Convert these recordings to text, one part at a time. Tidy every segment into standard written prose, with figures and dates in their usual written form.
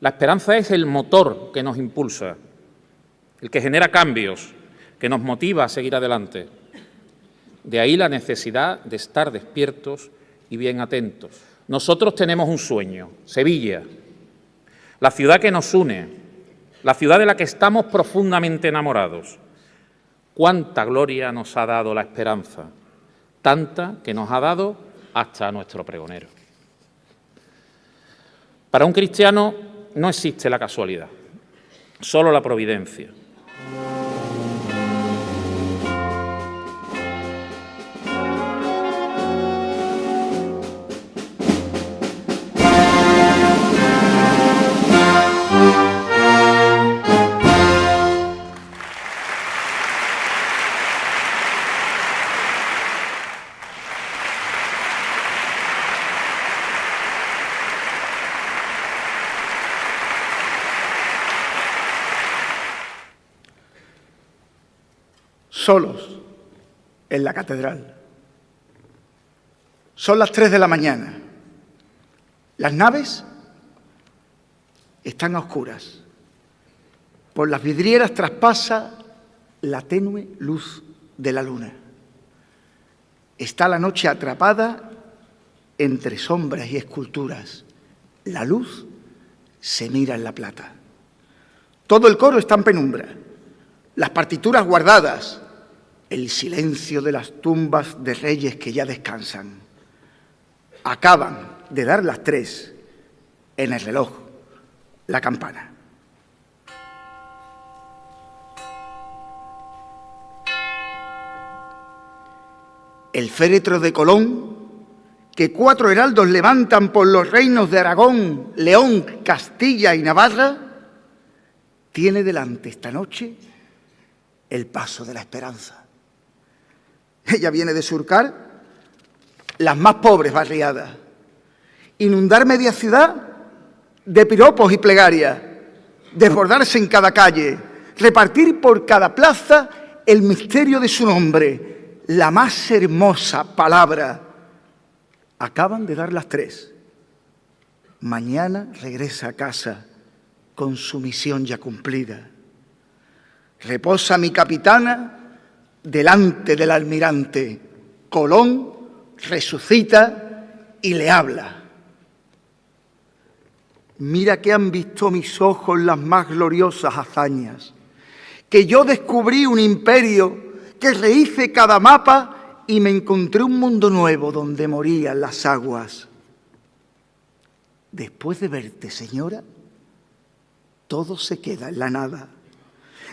La esperanza es el motor que nos impulsa, el que genera cambios, que nos motiva a seguir adelante. De ahí la necesidad de estar despiertos y bien atentos. Nosotros tenemos un sueño, Sevilla, la ciudad que nos une, la ciudad de la que estamos profundamente enamorados. Cuánta gloria nos ha dado la esperanza, tanta que nos ha dado hasta a nuestro pregonero. Para un cristiano no existe la casualidad, solo la providencia. Solos en la catedral. Son las 3 de la mañana. Las naves están a oscuras. Por las vidrieras traspasa la tenue luz de la luna. Está la noche atrapada entre sombras y esculturas. La luz se mira en la plata. Todo el coro está en penumbra. Las partituras guardadas. El silencio de las tumbas de reyes que ya descansan. Acaban de dar las 3 en el reloj, la campana. El féretro de Colón, que 4 heraldos levantan por los reinos de Aragón, León, Castilla y Navarra, tiene delante esta noche el paso de la esperanza. Ella viene de surcar las más pobres barriadas, inundar media ciudad de piropos y plegarias, desbordarse en cada calle, repartir por cada plaza el misterio de su nombre, la más hermosa palabra. Acaban de dar las 3. Mañana regresa a casa con su misión ya cumplida. Reposa mi capitana delante del almirante. Colón resucita y le habla. Mira que han visto mis ojos las más gloriosas hazañas, que yo descubrí un imperio, que rehice cada mapa y me encontré un mundo nuevo donde morían las aguas. Después de verte, señora, todo se queda en la nada.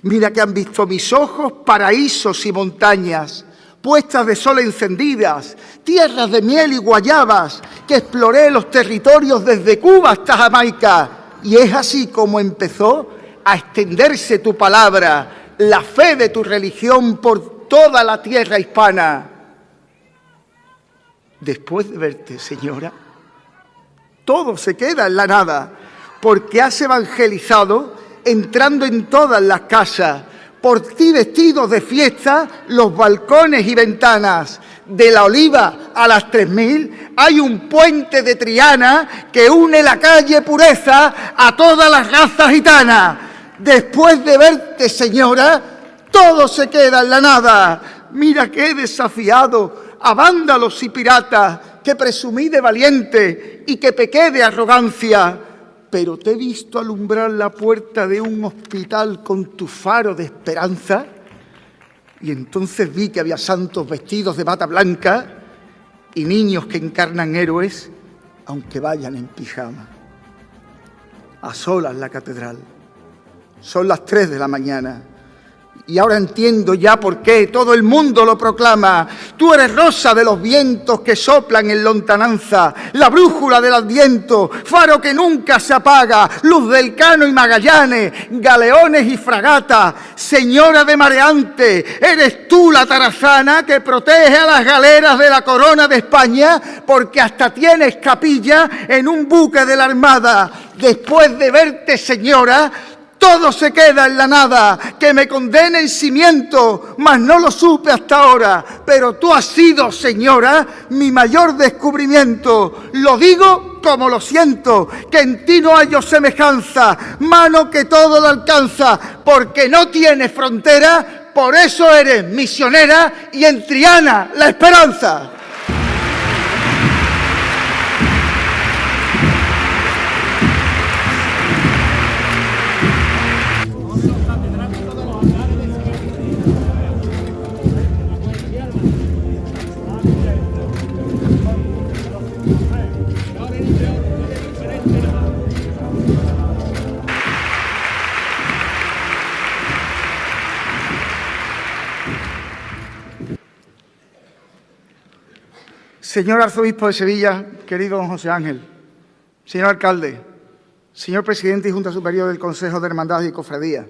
Mira que han visto mis ojos paraísos y montañas, puestas de sol encendidas, tierras de miel y guayabas, que exploré los territorios desde Cuba hasta Jamaica. Y es así como empezó a extenderse tu palabra, la fe de tu religión por toda la tierra hispana. Después de verte, señora, todo se queda en la nada, porque has evangelizado entrando en todas las casas, por ti vestidos de fiesta, los balcones y ventanas. De la Oliva a las 3000 hay un puente de Triana que une la calle Pureza a todas las razas gitanas. Después de verte, señora, todo se queda en la nada. Mira que he desafiado a vándalos y piratas, que presumí de valiente y que pequé de arrogancia. Pero te he visto alumbrar la puerta de un hospital con tu faro de esperanza, y entonces vi que había santos vestidos de bata blanca y niños que encarnan héroes, aunque vayan en pijama. A solas la catedral. Son las 3 de la mañana. Y ahora entiendo ya por qué todo el mundo lo proclama. Tú eres rosa de los vientos que soplan en lontananza, la brújula del Adviento, faro que nunca se apaga, luz del Cano y Magallanes, galeones y fragatas, señora de mareante, eres tú la tarazana que protege a las galeras de la corona de España, porque hasta tienes capilla en un buque de la Armada. Después de verte, señora, todo se queda en la nada, que me condene el cimiento, mas no lo supe hasta ahora. Pero tú has sido, señora, mi mayor descubrimiento. Lo digo como lo siento, que en ti no hallo semejanza, mano que todo lo alcanza, porque no tienes frontera, por eso eres misionera y en Triana la esperanza. Señor Arzobispo de Sevilla, querido don José Ángel, señor alcalde, señor presidente y Junta Superior del Consejo de Hermandades y Cofradías,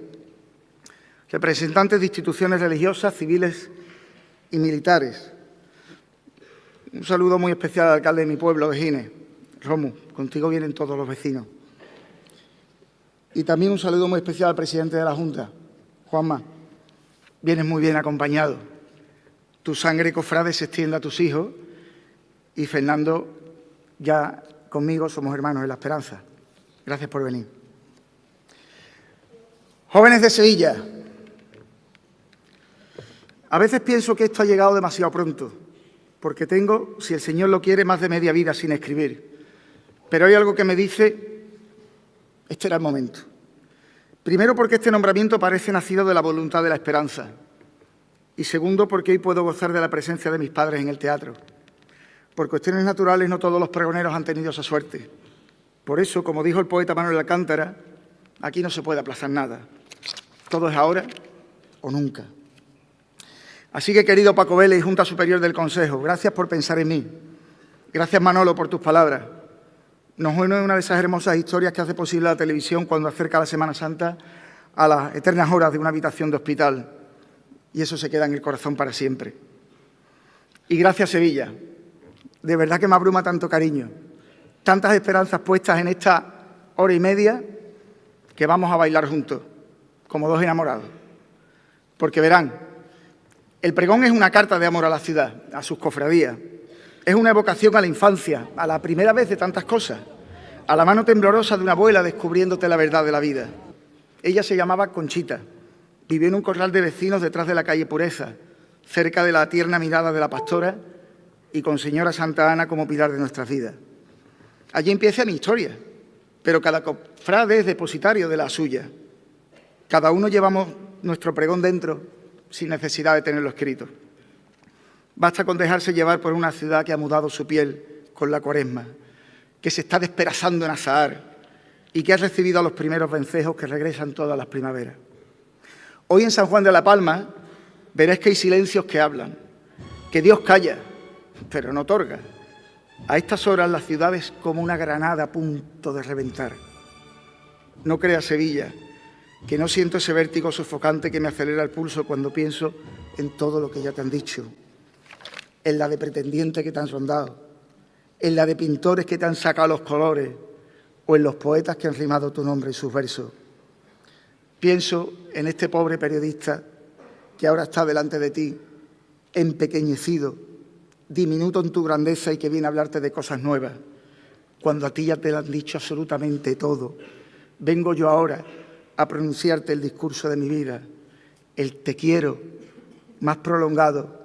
representantes de instituciones religiosas, civiles y militares. Un saludo muy especial al alcalde de mi pueblo, de Gines. Romu, contigo vienen todos los vecinos. Y también un saludo muy especial al presidente de la Junta, Juanma. Vienes muy bien acompañado. Tu sangre cofrade se extiende a tus hijos y Fernando, ya conmigo somos hermanos en la esperanza. Gracias por venir. Jóvenes de Sevilla, a veces pienso que esto ha llegado demasiado pronto, porque tengo, si el Señor lo quiere, más de media vida sin escribir. Pero hay algo que me dice, este era el momento. Primero, porque este nombramiento parece nacido de la voluntad de la esperanza. Y segundo, porque hoy puedo gozar de la presencia de mis padres en el teatro. Por cuestiones naturales, no todos los pregoneros han tenido esa suerte. Por eso, como dijo el poeta Manuel Alcántara, aquí no se puede aplazar nada. Todo es ahora o nunca. Así que, querido Paco Vélez y Junta Superior del Consejo, gracias por pensar en mí. Gracias, Manolo, por tus palabras. Nos une una de esas hermosas historias que hace posible la televisión cuando acerca la Semana Santa a las eternas horas de una habitación de hospital. Y eso se queda en el corazón para siempre. Y gracias, Sevilla. De verdad que me abruma tanto cariño, tantas esperanzas puestas en esta hora y media que vamos a bailar juntos, como dos enamorados. Porque verán, el pregón es una carta de amor a la ciudad, a sus cofradías. Es una evocación a la infancia, a la primera vez de tantas cosas, a la mano temblorosa de una abuela descubriéndote la verdad de la vida. Ella se llamaba Conchita, vivió en un corral de vecinos detrás de la calle Pureza, cerca de la tierna mirada de la pastora y con Señora Santa Ana como pilar de nuestras vidas. Allí empieza mi historia, pero cada cofrade es depositario de la suya. Cada uno llevamos nuestro pregón dentro sin necesidad de tenerlo escrito. Basta con dejarse llevar por una ciudad que ha mudado su piel con la Cuaresma, que se está despedazando en Azahar y que ha recibido a los primeros vencejos que regresan todas las primaveras. Hoy en San Juan de la Palma veréis que hay silencios que hablan, que Dios calla, pero no otorga. A estas horas la ciudad es como una granada a punto de reventar. No creas, Sevilla, que no siento ese vértigo sofocante que me acelera el pulso cuando pienso en todo lo que ya te han dicho, en la de pretendientes que te han sondado, en la de pintores que te han sacado los colores o en los poetas que han rimado tu nombre y sus versos. Pienso en este pobre periodista que ahora está delante de ti, empequeñecido, diminuto en tu grandeza y que viene a hablarte de cosas nuevas, cuando a ti ya te lo han dicho absolutamente todo. Vengo yo ahora a pronunciarte el discurso de mi vida, el te quiero más prolongado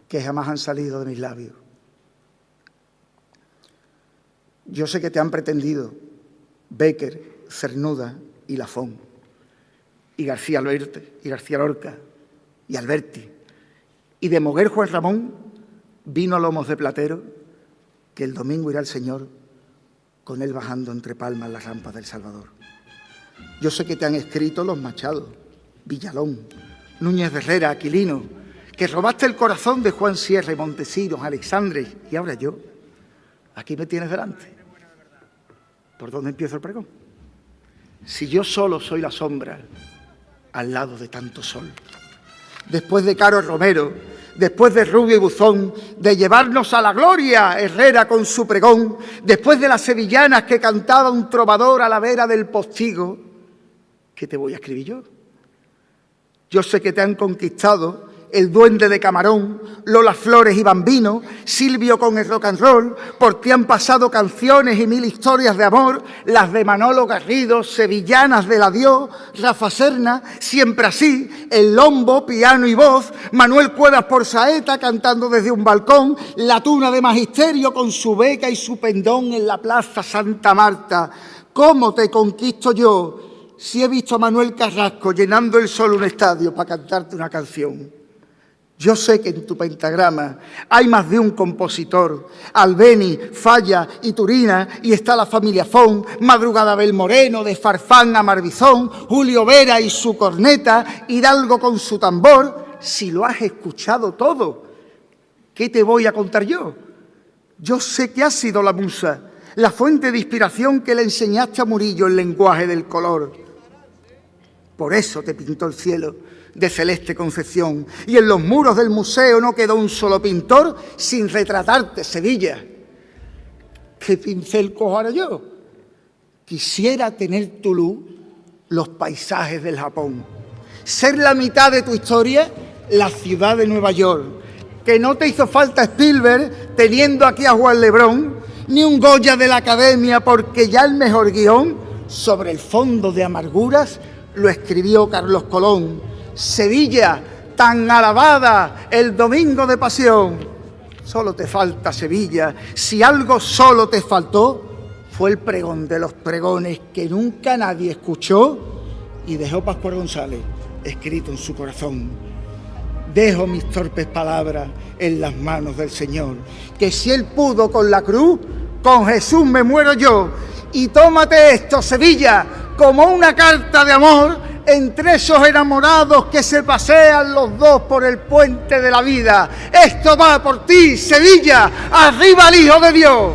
que jamás han salido de mis labios. Yo sé que te han pretendido Bécquer, Cernuda y Lafón, y García Alberti, y García Lorca, y Alberti, y de Moguer Juan Ramón vino a lomos de platero, que el domingo irá el Señor con él bajando entre palmas las rampas del Salvador. Yo sé que te han escrito los Machado, Villalón, Núñez de Herrera, Aquilino, que robaste el corazón de Juan Sierra y Montesinos, Alexandre, y ahora yo, aquí me tienes delante. ¿Por dónde empiezo el pregón? Si yo solo soy la sombra al lado de tanto sol. Después de Caro Romero, después de Rubio y Buzón, de llevarnos a la gloria, Herrera con su pregón, después de las sevillanas que cantaba un trovador a la vera del postigo, ¿qué te voy a escribir yo? Yo sé que te han conquistado el Duende de Camarón, Lola Flores y Bambino, Silvio con el rock and roll, por ti han pasado canciones y 1000 historias de amor, las de Manolo Garrido, Sevillanas del Adiós, Rafa Serna, Siempre Así, El Lombo, piano y voz, Manuel Cuevas por saeta cantando desde un balcón, La Tuna de Magisterio con su beca y su pendón en la Plaza Santa Marta. ¿Cómo te conquisto yo si he visto a Manuel Carrasco llenando el sol un estadio para cantarte una canción? Yo sé que en tu pentagrama hay más de un compositor, Albeni, Falla y Turina, y está la familia Fon, Madrugada Belmoreno, de Farfán a Marbizón, Julio Vera y su corneta, Hidalgo con su tambor. Si lo has escuchado todo, ¿qué te voy a contar yo? Yo sé que has sido la musa, la fuente de inspiración que le enseñaste a Murillo el lenguaje del color. Por eso te pintó el cielo de celeste concepción, y en los muros del museo no quedó un solo pintor sin retratarte, Sevilla. ¿Qué pincel cojo ahora yo? Quisiera tener tu luz, los paisajes del Japón, ser la mitad de tu historia, la ciudad de Nueva York. Que no te hizo falta Spielberg teniendo aquí a Juan Lebrón, ni un Goya de la Academia, porque ya el mejor guión sobre el fondo de amarguras lo escribió Carlos Colón. Sevilla, tan alabada el domingo de pasión. Solo te falta Sevilla. Si algo solo te faltó, fue el pregón de los pregones que nunca nadie escuchó y dejó Pascual González escrito en su corazón. Dejo mis torpes palabras en las manos del Señor, que si Él pudo con la cruz, con Jesús me muero yo. Y tómate esto, Sevilla, como una carta de amor entre esos enamorados que se pasean los dos por el puente de la vida. Esto va por ti, Sevilla, arriba el Hijo de Dios.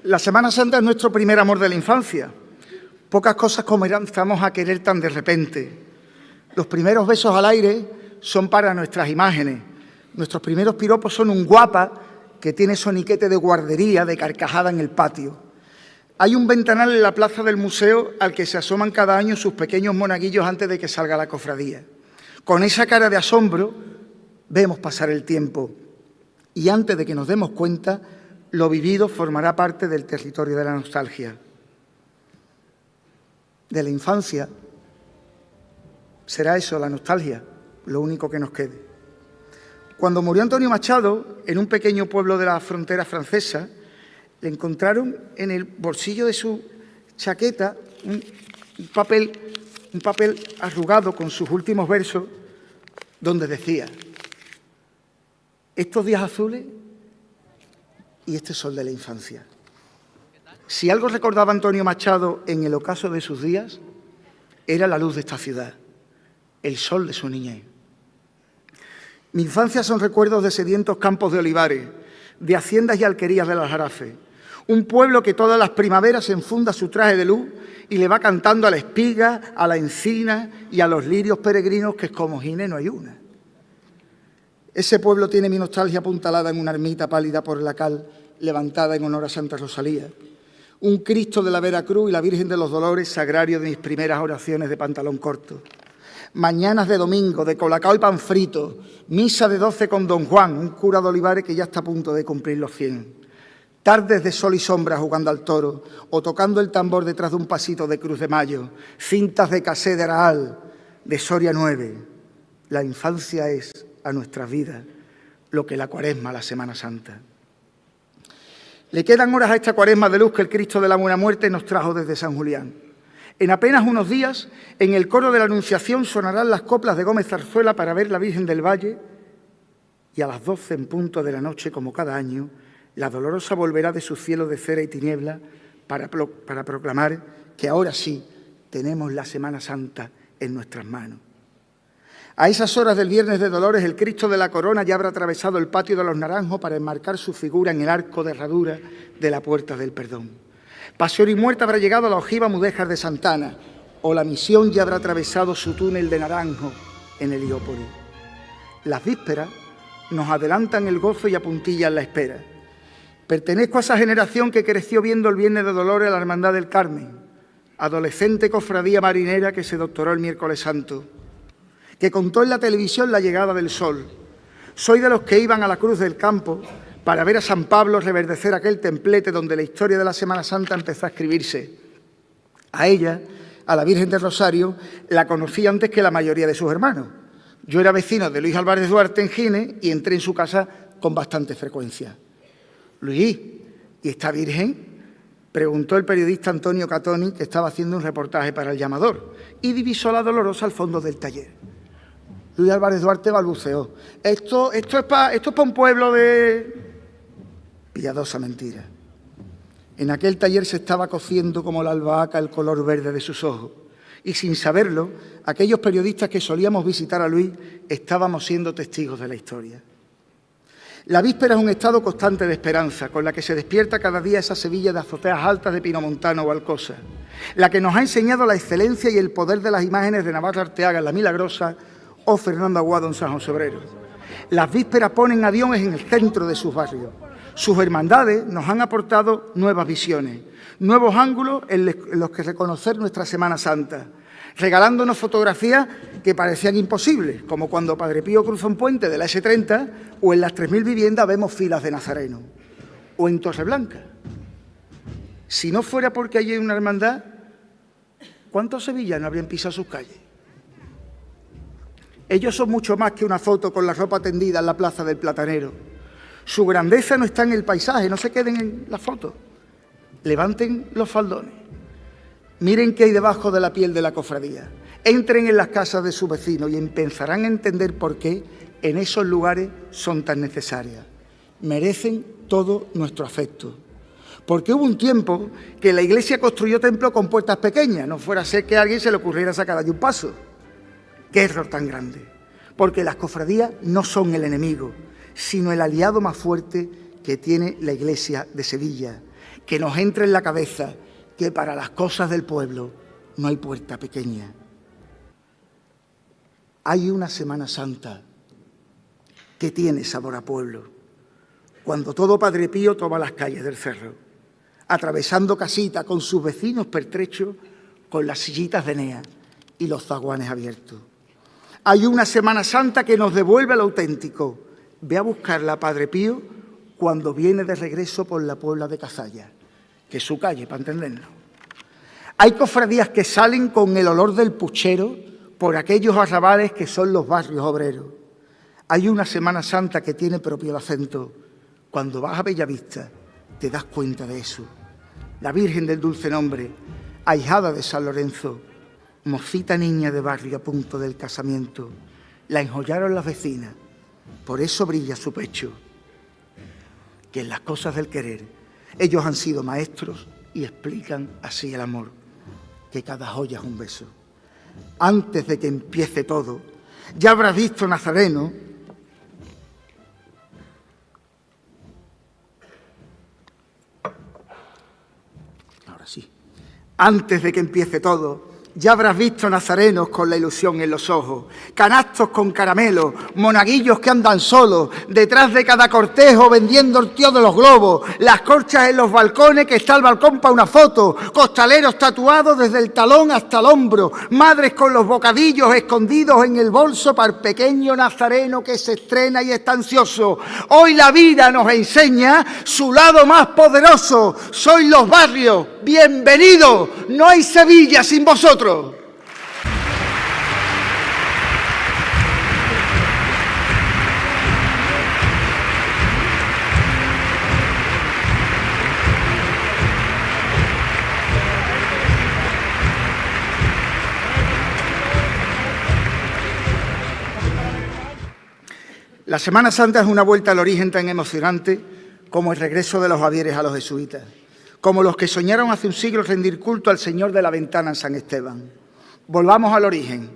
La Semana Santa es nuestro primer amor de la infancia. Pocas cosas comenzamos a querer tan de repente. Los primeros besos al aire son para nuestras imágenes. Nuestros primeros piropos son un guapa que tiene soniquete de guardería, de carcajada en el patio. Hay un ventanal en la plaza del museo al que se asoman cada año sus pequeños monaguillos antes de que salga la cofradía. Con esa cara de asombro vemos pasar el tiempo y antes de que nos demos cuenta, lo vivido formará parte del territorio de la nostalgia. De la infancia será eso, la nostalgia, lo único que nos quede. Cuando murió Antonio Machado, en un pequeño pueblo de la frontera francesa, le encontraron en el bolsillo de su chaqueta un papel arrugado con sus últimos versos, donde decía: estos días azules y este sol de la infancia. Si algo recordaba Antonio Machado en el ocaso de sus días, era la luz de esta ciudad, el sol de su niñez. Mi infancia son recuerdos de sedientos campos de olivares, de haciendas y alquerías del Aljarafe, un pueblo que todas las primaveras enfunda su traje de luz y le va cantando a la espiga, a la encina y a los lirios peregrinos que como Gine no hay una. Ese pueblo tiene mi nostalgia apuntalada en una ermita pálida por la cal, levantada en honor a Santa Rosalía. Un Cristo de la Veracruz y la Virgen de los Dolores, sagrario de mis primeras oraciones de pantalón corto. Mañanas de domingo, de colacao y pan frito. Misa de 12 con don Juan, un cura de Olivares que ya está a punto de cumplir los 100. Tardes de sol y sombra jugando al toro o tocando el tambor detrás de un pasito de Cruz de Mayo. Cintas de Casé de Araal, de Soria 9. La infancia es a nuestras vidas lo que la Cuaresma a la Semana Santa. Le quedan horas a esta Cuaresma de luz que el Cristo de la Buena Muerte nos trajo desde San Julián. En apenas unos días, en el coro de la Anunciación sonarán las coplas de Gómez Zarzuela para ver la Virgen del Valle y a las 12 en punto de la noche, como cada año, la Dolorosa volverá de su cielo de cera y tiniebla para proclamar que ahora sí tenemos la Semana Santa en nuestras manos. A esas horas del Viernes de Dolores, el Cristo de la Corona ya habrá atravesado el patio de los Naranjos para enmarcar su figura en el arco de herradura de la Puerta del Perdón. Pasión y muerte habrá llegado a la ojiva mudéjar de Santana, o la misión ya habrá atravesado su túnel de Naranjo en Heliópolis. Las vísperas nos adelantan el gozo y apuntillan la espera. Pertenezco a esa generación que creció viendo el Viernes de Dolores a la Hermandad del Carmen, adolescente cofradía marinera que se doctoró el miércoles santo, que contó en la televisión la llegada del sol. Soy de los que iban a la Cruz del Campo para ver a San Pablo reverdecer aquel templete donde la historia de la Semana Santa empezó a escribirse. A ella, a la Virgen del Rosario, la conocí antes que la mayoría de sus hermanos. Yo era vecino de Luis Álvarez Duarte en Gines y entré en su casa con bastante frecuencia. Luis, ¿y esta Virgen?, preguntó el periodista Antonio Catoni, que estaba haciendo un reportaje para El Llamador, y divisó la Dolorosa al fondo del taller. Luis Álvarez Duarte balbuceó: Esto es para un pueblo de... Piadosa mentira. En aquel taller se estaba cociendo como la albahaca el color verde de sus ojos, y sin saberlo, aquellos periodistas que solíamos visitar a Luis estábamos siendo testigos de la historia. La víspera es un estado constante de esperanza, con la que se despierta cada día esa Sevilla de azoteas altas de Pinomontano o Alcosa, la que nos ha enseñado la excelencia y el poder de las imágenes de Navarra Arteaga en La Milagrosa o Fernando Aguado en San José Obrero. Las vísperas ponen a Dios en el centro de sus barrios. Sus hermandades nos han aportado nuevas visiones, nuevos ángulos en los que reconocer nuestra Semana Santa, regalándonos fotografías que parecían imposibles, como cuando Padre Pío cruza un puente de la S30 o en las 3.000 viviendas vemos filas de nazarenos, o en Torreblanca. Si no fuera porque allí hay una hermandad, ¿cuántos sevillanos habrían pisado sus calles? Ellos son mucho más que una foto con la ropa tendida en la plaza del Platanero. Su grandeza no está en el paisaje, no se queden en la foto. Levanten los faldones. Miren qué hay debajo de la piel de la cofradía. Entren en las casas de sus vecinos y empezarán a entender por qué en esos lugares son tan necesarias. Merecen todo nuestro afecto. Porque hubo un tiempo que la Iglesia construyó templos con puertas pequeñas, no fuera a ser que a alguien se le ocurriera sacar allí un paso. ¡Qué error tan grande! Porque las cofradías no son el enemigo, sino el aliado más fuerte que tiene la Iglesia de Sevilla, que nos entre en la cabeza que para las cosas del pueblo no hay puerta pequeña. Hay una Semana Santa que tiene sabor a pueblo, cuando todo Padre Pío toma las calles del cerro, atravesando casita con sus vecinos pertrechos, con las sillitas de Enea y los zaguanes abiertos. Hay una Semana Santa que nos devuelve lo auténtico. Ve a buscarla, Padre Pío, cuando viene de regreso por la Puebla de Cazalla, que es su calle, para entendernos. Hay cofradías que salen con el olor del puchero por aquellos arrabales que son los barrios obreros. Hay una Semana Santa que tiene propio el acento. Cuando vas a Bellavista te das cuenta de eso. La Virgen del Dulce Nombre, ahijada de San Lorenzo, mocita niña de barrio a punto del casamiento, la enjollaron las vecinas, por eso brilla su pecho, que en las cosas del querer ellos han sido maestros y explican así el amor, que cada joya es un beso. Antes de que empiece todo, ya habrás visto, Nazareno, ahora sí, antes de que empiece todo, ya habrás visto nazarenos con la ilusión en los ojos, canastos con caramelos, monaguillos que andan solos, detrás de cada cortejo vendiendo el tío de los globos, las corchas en los balcones que está el balcón para una foto, costaleros tatuados desde el talón hasta el hombro, madres con los bocadillos escondidos en el bolso para el pequeño nazareno que se estrena y está ansioso. Hoy la vida nos enseña su lado más poderoso, sois los barrios, bienvenidos, no hay Sevilla sin vosotros. La Semana Santa es una vuelta al origen tan emocionante como el regreso de los Javieres a los jesuitas, como los que soñaron hace un siglo rendir culto al Señor de la Ventana en San Esteban. Volvamos al origen.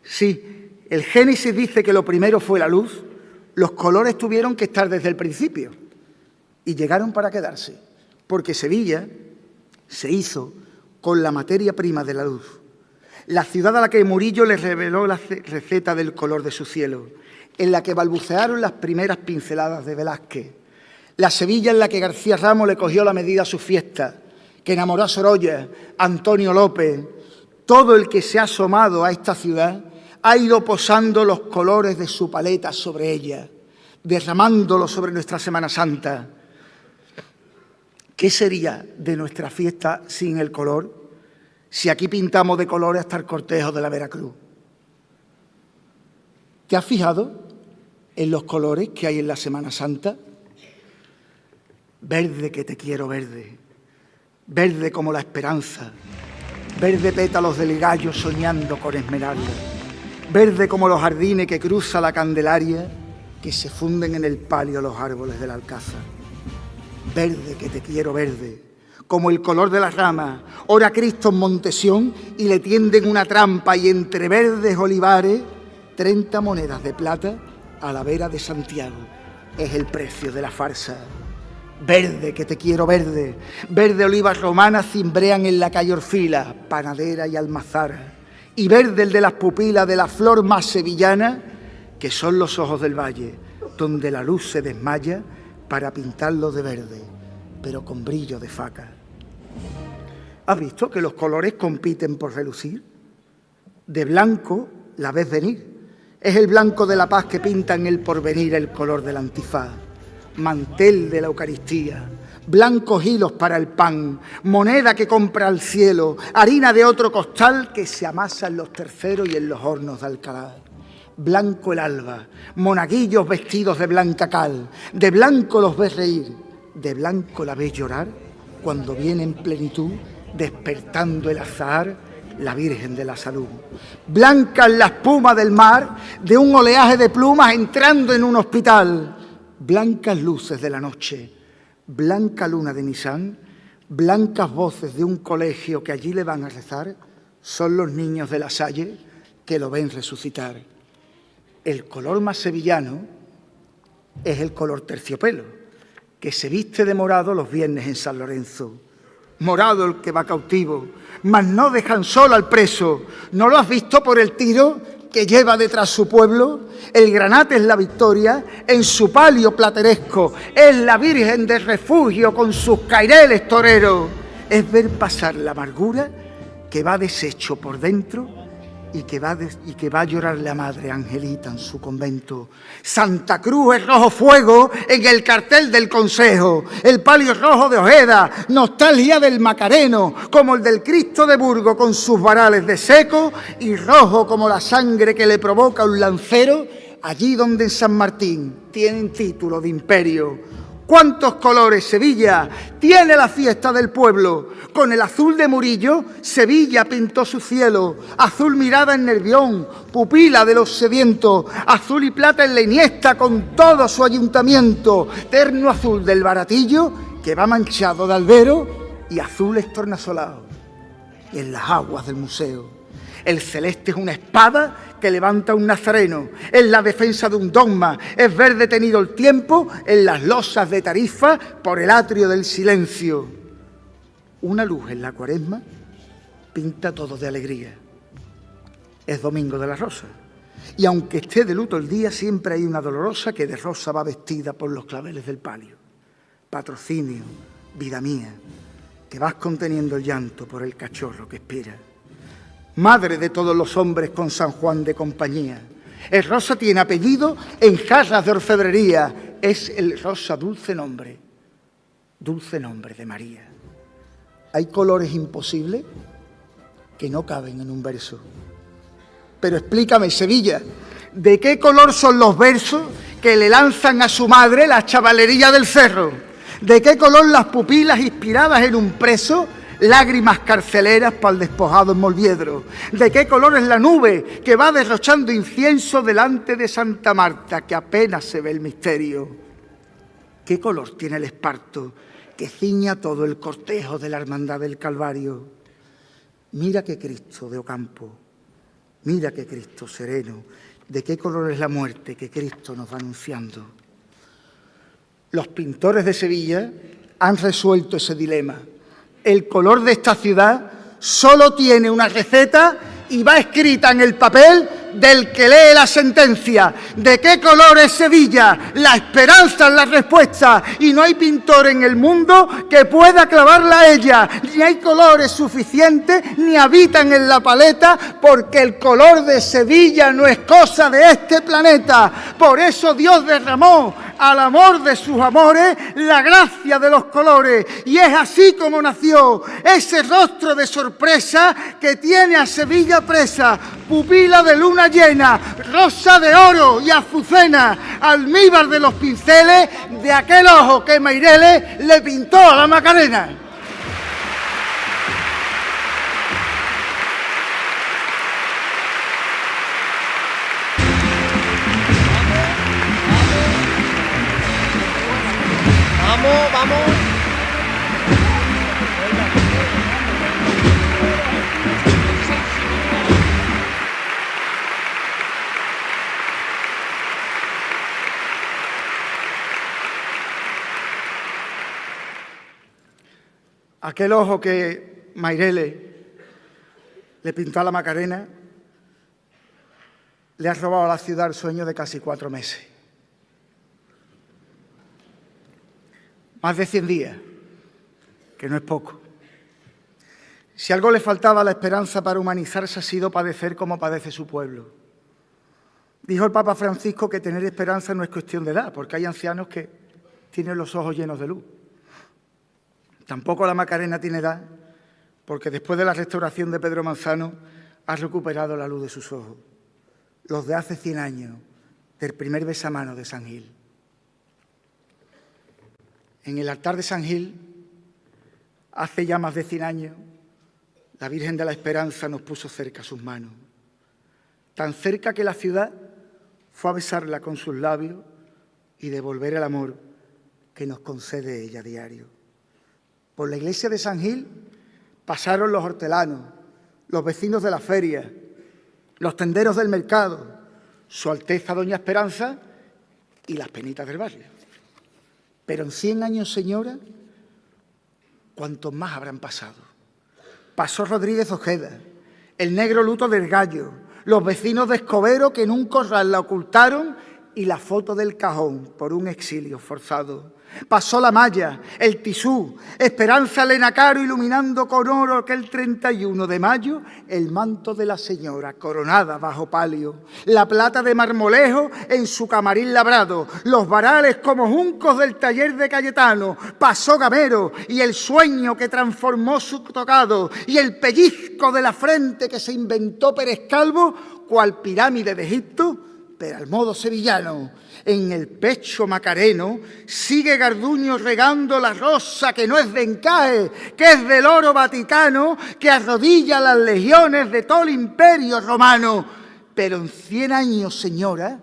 Sí, el Génesis dice que lo primero fue la luz, los colores tuvieron que estar desde el principio y llegaron para quedarse, porque Sevilla se hizo con la materia prima de la luz. La ciudad a la que Murillo le reveló la receta del color de su cielo, en la que balbucearon las primeras pinceladas de Velázquez. La Sevilla en la que García Ramos le cogió la medida a su fiesta, que enamoró a Sorolla, a Antonio López. Todo el que se ha asomado a esta ciudad ha ido posando los colores de su paleta sobre ella, derramándolos sobre nuestra Semana Santa. ¿Qué sería de nuestra fiesta sin el color? Si aquí pintamos de colores hasta el cortejo de la Veracruz. ¿Te has fijado en los colores que hay en la Semana Santa? Verde que te quiero verde, verde como la esperanza, verde pétalos del gallo soñando con esmeralda, verde como los jardines que cruza la Candelaria, que se funden en el palio los árboles del Alcázar. Verde que te quiero verde, como el color de las ramas, ora Cristo en Montesión y le tienden una trampa y entre verdes olivares 30 monedas de plata a la vera de Santiago. Es el precio de la farsa. Verde que te quiero verde, verde olivas romanas cimbrean en la calle Orfila, Panadera y Almazara, y verde el de las pupilas de la flor más sevillana, que son los ojos del valle, donde la luz se desmaya para pintarlos de verde, pero con brillo de faca. ¿Has visto que los colores compiten por relucir? De blanco la ves venir. Es el blanco de la paz que pinta en el porvenir el color del antifaz. Mantel de la Eucaristía, blancos hilos para el pan, moneda que compra al cielo, harina de otro costal que se amasa en los terceros y en los hornos de Alcalá. Blanco el alba, monaguillos vestidos de blanca cal, de blanco los ves reír, de blanco la ves llorar, cuando viene en plenitud, despertando el azahar, la Virgen de la Salud. Blanca en la espuma del mar, de un oleaje de plumas entrando en un hospital. Blancas luces de la noche, blanca luna de Nisán, blancas voces de un colegio que allí le van a rezar, son los niños de la Salle que lo ven resucitar. El color más sevillano es el color terciopelo, que se viste de morado los viernes en San Lorenzo. Morado el que va cautivo, mas no dejan solo al preso. ¿No lo has visto por el tiro que lleva detrás su pueblo? El granate es la victoria, en su palio plateresco es la Virgen del Refugio con sus caireles toreros. Es ver pasar la amargura que va deshecho por dentro y que va a llorar la madre Angelita en su convento. Santa Cruz es rojo fuego en el cartel del Consejo, el palio rojo de Ojeda, nostalgia del Macareno, como el del Cristo de Burgos con sus varales de seco, y rojo como la sangre que le provoca un lancero, allí donde en San Martín tienen título de imperio. ¿Cuántos colores Sevilla tiene la fiesta del pueblo? Con el azul de Murillo, Sevilla pintó su cielo, azul mirada en Nervión, pupila de los sedientos, azul y plata en la Iniesta con todo su ayuntamiento, terno azul del Baratillo que va manchado de albero y azules tornasolados en las aguas del museo. El celeste es una espada que levanta un nazareno, es la defensa de un dogma, es ver detenido el tiempo en las losas de Tarifa por el atrio del silencio. Una luz en la Cuaresma pinta todo de alegría. Es Domingo de la Rosa, y aunque esté de luto el día, siempre hay una dolorosa que de rosa va vestida por los claveles del palio. Patrocinio, vida mía, que vas conteniendo el llanto por el cachorro que espera. Madre de todos los hombres con San Juan de compañía. El rosa tiene apellido en jarras de orfebrería. Es el rosa dulce nombre de María. Hay colores imposibles que no caben en un verso. Pero explícame, Sevilla, ¿de qué color son los versos que le lanzan a su madre la chavalería del cerro? ¿De qué color las pupilas inspiradas en un preso? Lágrimas carceleras para el despojado en Molviedro. ¿De qué color es la nube que va derrochando incienso delante de Santa Marta, que apenas se ve el misterio? ¿Qué color tiene el esparto que ciña todo el cortejo de la Hermandad del Calvario? Mira qué Cristo de Ocampo, mira qué Cristo sereno. ¿De qué color es la muerte que Cristo nos va anunciando? Los pintores de Sevilla han resuelto ese dilema. El color de esta ciudad solo tiene una receta y va escrita en el papel del que lee la sentencia. ¿De qué color es Sevilla? La esperanza es la respuesta, y no hay pintor en el mundo que pueda clavarla a ella. Ni hay colores suficientes, ni habitan en la paleta, porque el color de Sevilla no es cosa de este planeta. Por eso Dios derramó al amor de sus amores la gracia de los colores, y es así como nació ese rostro de sorpresa que tiene a Sevilla presa, pupila de luna llena, rosa de oro y azucena, almíbar de los pinceles de aquel ojo que Meireles le pintó a la Macarena. Vamos, vamos. Aquel ojo que Meireles le pintó a la Macarena le ha robado a la ciudad el sueño de casi 4 meses. Más de 100 días, que no es poco. Si algo le faltaba a la esperanza para humanizarse, ha sido padecer como padece su pueblo. Dijo el Papa Francisco que tener esperanza no es cuestión de edad, porque hay ancianos que tienen los ojos llenos de luz. Tampoco la Macarena tiene edad, porque después de la restauración de Pedro Manzano ha recuperado la luz de sus ojos, los de hace 100 años, del primer besamano de San Gil. En el altar de San Gil, hace ya más de 100 años, la Virgen de la Esperanza nos puso cerca sus manos, tan cerca que la ciudad fue a besarla con sus labios y devolver el amor que nos concede ella a diario. Por la iglesia de San Gil pasaron los hortelanos, los vecinos de la feria, los tenderos del mercado, Su Alteza Doña Esperanza y las penitas del barrio. Pero en 100 años, señora, ¿cuántos más habrán pasado? Pasó Rodríguez Ojeda, el negro luto del gallo, los vecinos de Escobero que en un corral la ocultaron y la foto del cajón por un exilio forzado. Pasó la malla, el tisú, Esperanza Elena Caro iluminando con oro aquel 31 de mayo el manto de la señora coronada bajo palio, la plata de marmolejo en su camarín labrado, los varales como juncos del taller de Cayetano. Pasó Gamero y el sueño que transformó su tocado y el pellizco de la frente que se inventó Pérez Calvo, cual pirámide de Egipto, pero al modo sevillano. En el pecho macareno sigue Garduño regando la rosa que no es de encaje, que es del oro vaticano, que arrodilla las legiones de todo el imperio romano. Pero en 100 años, señora,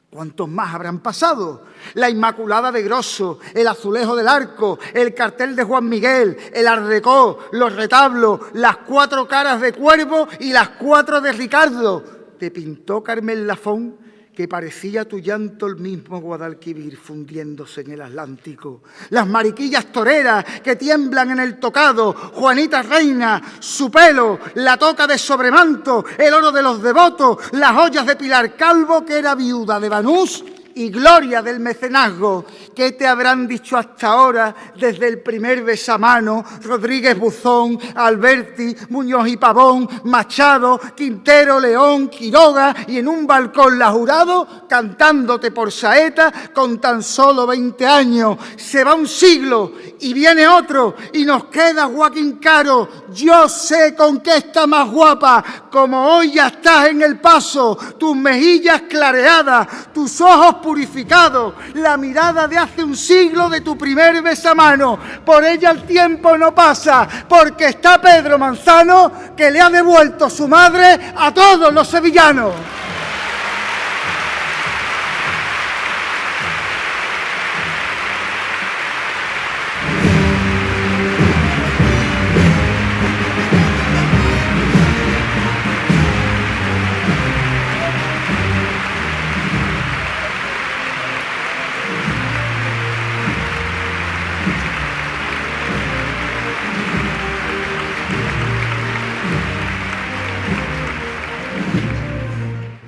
¿cuántos más habrán pasado? La Inmaculada de Grosso, el azulejo del arco, el cartel de Juan Miguel, el ardecó, los retablos, las 4 caras de Cuervo y las 4 de Ricardo. Te pintó Carmen Lafón, que parecía tu llanto el mismo Guadalquivir fundiéndose en el Atlántico. Las mariquillas toreras que tiemblan en el tocado, Juanita Reina, su pelo, la toca de sobremanto, el oro de los devotos, las joyas de Pilar Calvo, que era viuda de Banús y gloria del mecenazgo. ¿Qué te habrán dicho hasta ahora desde el primer besamano? Rodríguez Buzón, Alberti, Muñoz y Pavón, Machado, Quintero, León, Quiroga y en un balcón la Jurado cantándote por saeta con tan solo 20 años. Se va un siglo y viene otro y nos queda Joaquín Caro. Yo sé con qué está más guapa, como hoy ya estás en el paso, tus mejillas clareadas, tus ojos purificados, la mirada de hace un siglo de tu primer besamano. Por ella el tiempo no pasa, porque está Pedro Manzano, que le ha devuelto su madre a todos los sevillanos.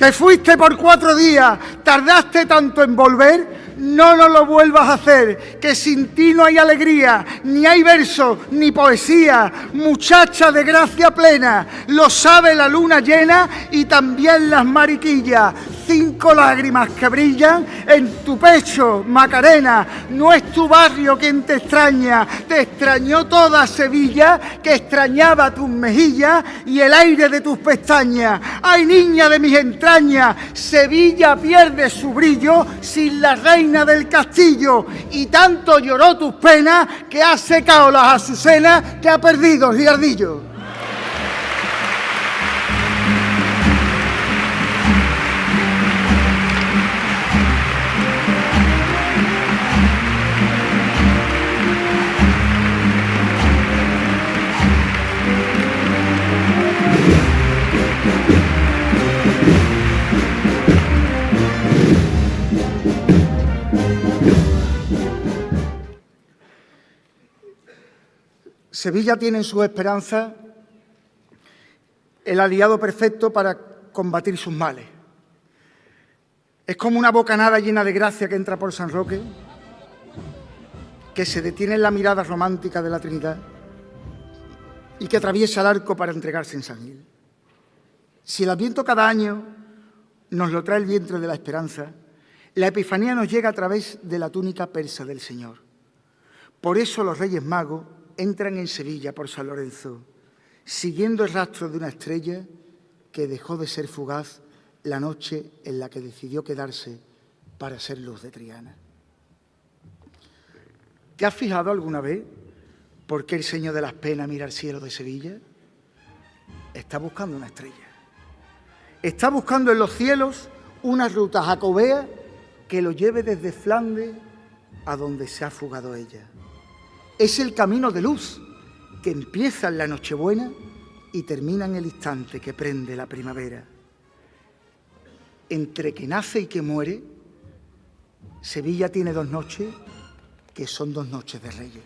Te fuiste por 4 días, tardaste tanto en volver, no nos lo vuelvas a hacer, que sin ti no hay alegría, ni hay verso, ni poesía. Muchacha de gracia plena, lo sabe la luna llena y también las mariquillas. 5 lágrimas que brillan en tu pecho, Macarena. No es tu barrio quien te extraña, te extrañó toda Sevilla, que extrañaba tus mejillas y el aire de tus pestañas. Ay, niña de mis entrañas, Sevilla pierde su brillo sin la reina del castillo, y tanto lloró tus penas que ha secado las azucenas que ha perdido el Girardillo. Sevilla tiene en sus esperanzas el aliado perfecto para combatir sus males. Es como una bocanada llena de gracia que entra por San Roque, que se detiene en la mirada romántica de la Trinidad y que atraviesa el arco para entregarse en San Gil. Si el Adviento cada año nos lo trae el vientre de la esperanza, la Epifanía nos llega a través de la túnica persa del Señor. Por eso los Reyes Magos entran en Sevilla por San Lorenzo, siguiendo el rastro de una estrella que dejó de ser fugaz la noche en la que decidió quedarse para ser luz de Triana. ¿Te has fijado alguna vez por qué el Señor de las Penas mira al cielo de Sevilla? Está buscando una estrella. Está buscando en los cielos una ruta jacobea que lo lleve desde Flandes a donde se ha fugado ella. Es el camino de luz que empieza en la Nochebuena y termina en el instante que prende la primavera. Entre que nace y que muere, Sevilla tiene 2 noches que son 2 noches de Reyes.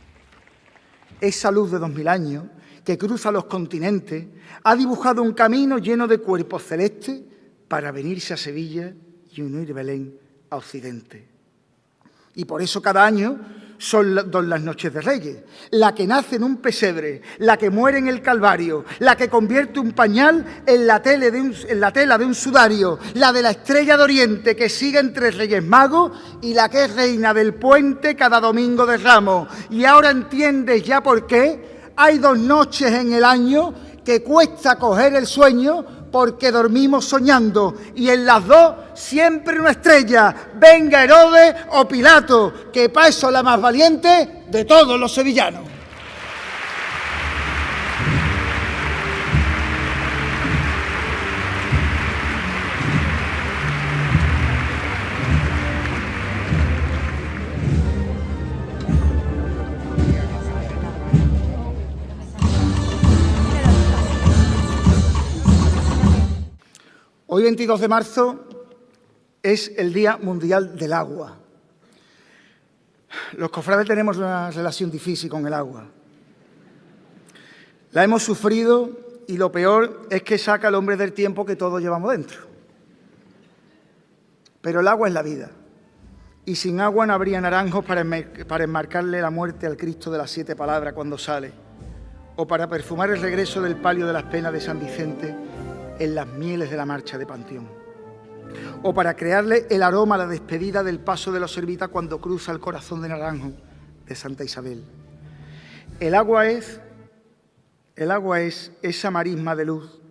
Esa luz de 2000 años que cruza los continentes ha dibujado un camino lleno de cuerpos celestes para venirse a Sevilla y unir Belén a Occidente. Y por eso cada año son 2 las noches de Reyes, la que nace en un pesebre, la que muere en el Calvario, la que convierte un pañal en la tela de un sudario, la de la estrella de Oriente que sigue entre Reyes Magos y la que es reina del puente cada domingo de Ramos. Y ahora entiendes ya por qué hay 2 noches en el año que cuesta coger el sueño, porque dormimos soñando, y en las 2 siempre una estrella, venga Herodes o Pilato, que para eso la más valiente de todos los sevillanos. Hoy, 22 de marzo, es el Día Mundial del Agua. Los cofrades tenemos una relación difícil con el agua. La hemos sufrido y lo peor es que saca al hombre del tiempo que todos llevamos dentro. Pero el agua es la vida. Y sin agua no habría naranjos para enmarcarle la muerte al Cristo de las 7 palabras cuando sale, o para perfumar el regreso del palio de las penas de San Vicente en las mieles de la marcha de Panteón, o para crearle el aroma a la despedida del paso de los ermitas cuando cruza el corazón de naranjo de Santa Isabel. El agua es esa marisma de luz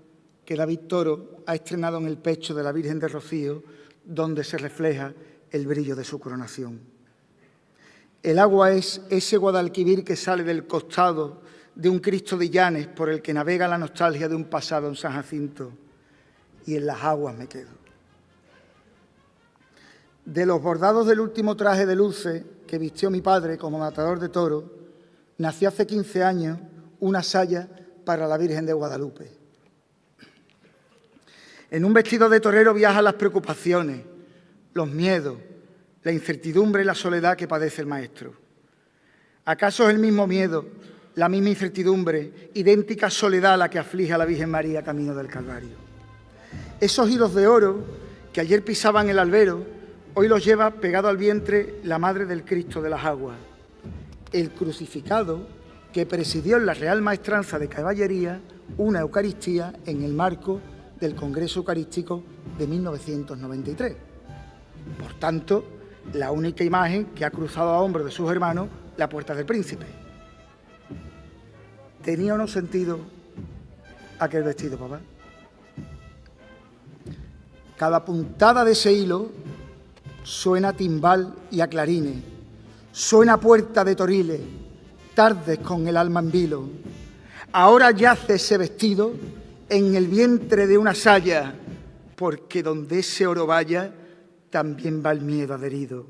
que David Toro ha estrenado en el pecho de la Virgen de Rocío, donde se refleja el brillo de su coronación. El agua es ese Guadalquivir que sale del costado de un Cristo de Llanes por el que navega la nostalgia de un pasado en San Jacinto, y en las aguas me quedo. De los bordados del último traje de luces que vistió mi padre como matador de toros, nació hace 15 años una saya para la Virgen de Guadalupe. En un vestido de torero viajan las preocupaciones, los miedos, la incertidumbre y la soledad que padece el Maestro. ¿Acaso es el mismo miedo, la misma incertidumbre, idéntica soledad a la que aflige a la Virgen María camino del Calvario? Esos hilos de oro que ayer pisaban el albero, hoy los lleva pegado al vientre la Madre del Cristo de las Aguas, el crucificado que presidió en la Real Maestranza de Caballería una Eucaristía en el marco del Congreso Eucarístico de 1993. Por tanto, la única imagen que ha cruzado a hombros de sus hermanos la Puerta del Príncipe. ¿Tenía o no sentido aquel vestido, papá? Cada puntada de ese hilo suena a timbal y a clarines, suena a puerta de toriles, tardes con el alma en vilo. Ahora yace ese vestido en el vientre de una saya, porque donde ese oro vaya, también va el miedo adherido.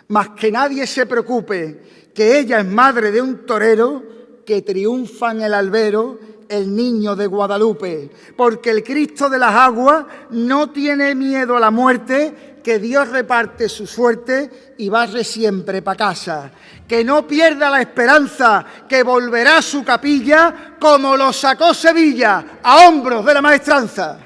Mas que nadie se preocupe, que ella es madre de un torero que triunfa en el albero, el niño de Guadalupe, porque el Cristo de las Aguas no tiene miedo a la muerte, que Dios reparte su suerte y barre siempre pa' casa. Que no pierda la esperanza, que volverá a su capilla como lo sacó Sevilla, a hombros de la maestranza.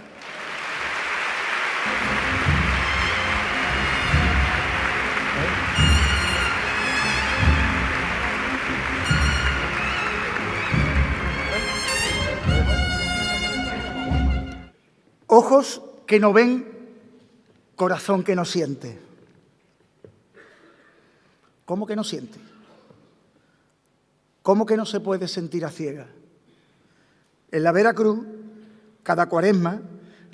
Ojos que no ven, corazón que no siente. ¿Cómo que no siente? ¿Cómo que no se puede sentir a ciegas? En la Veracruz, cada Cuaresma,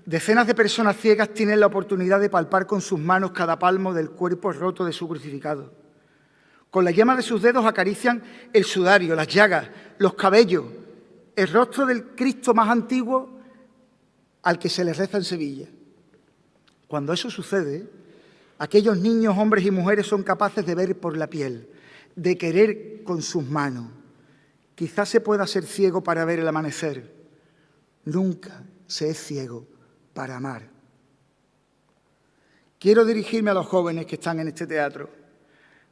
decenas de personas ciegas tienen la oportunidad de palpar con sus manos cada palmo del cuerpo roto de su crucificado. Con la yema de sus dedos acarician el sudario, las llagas, los cabellos, el rostro del Cristo más antiguo al que se les reza en Sevilla. Cuando eso sucede, aquellos niños, hombres y mujeres son capaces de ver por la piel, de querer con sus manos. Quizás se pueda ser ciego para ver el amanecer. Nunca se es ciego para amar. Quiero dirigirme a los jóvenes que están en este teatro,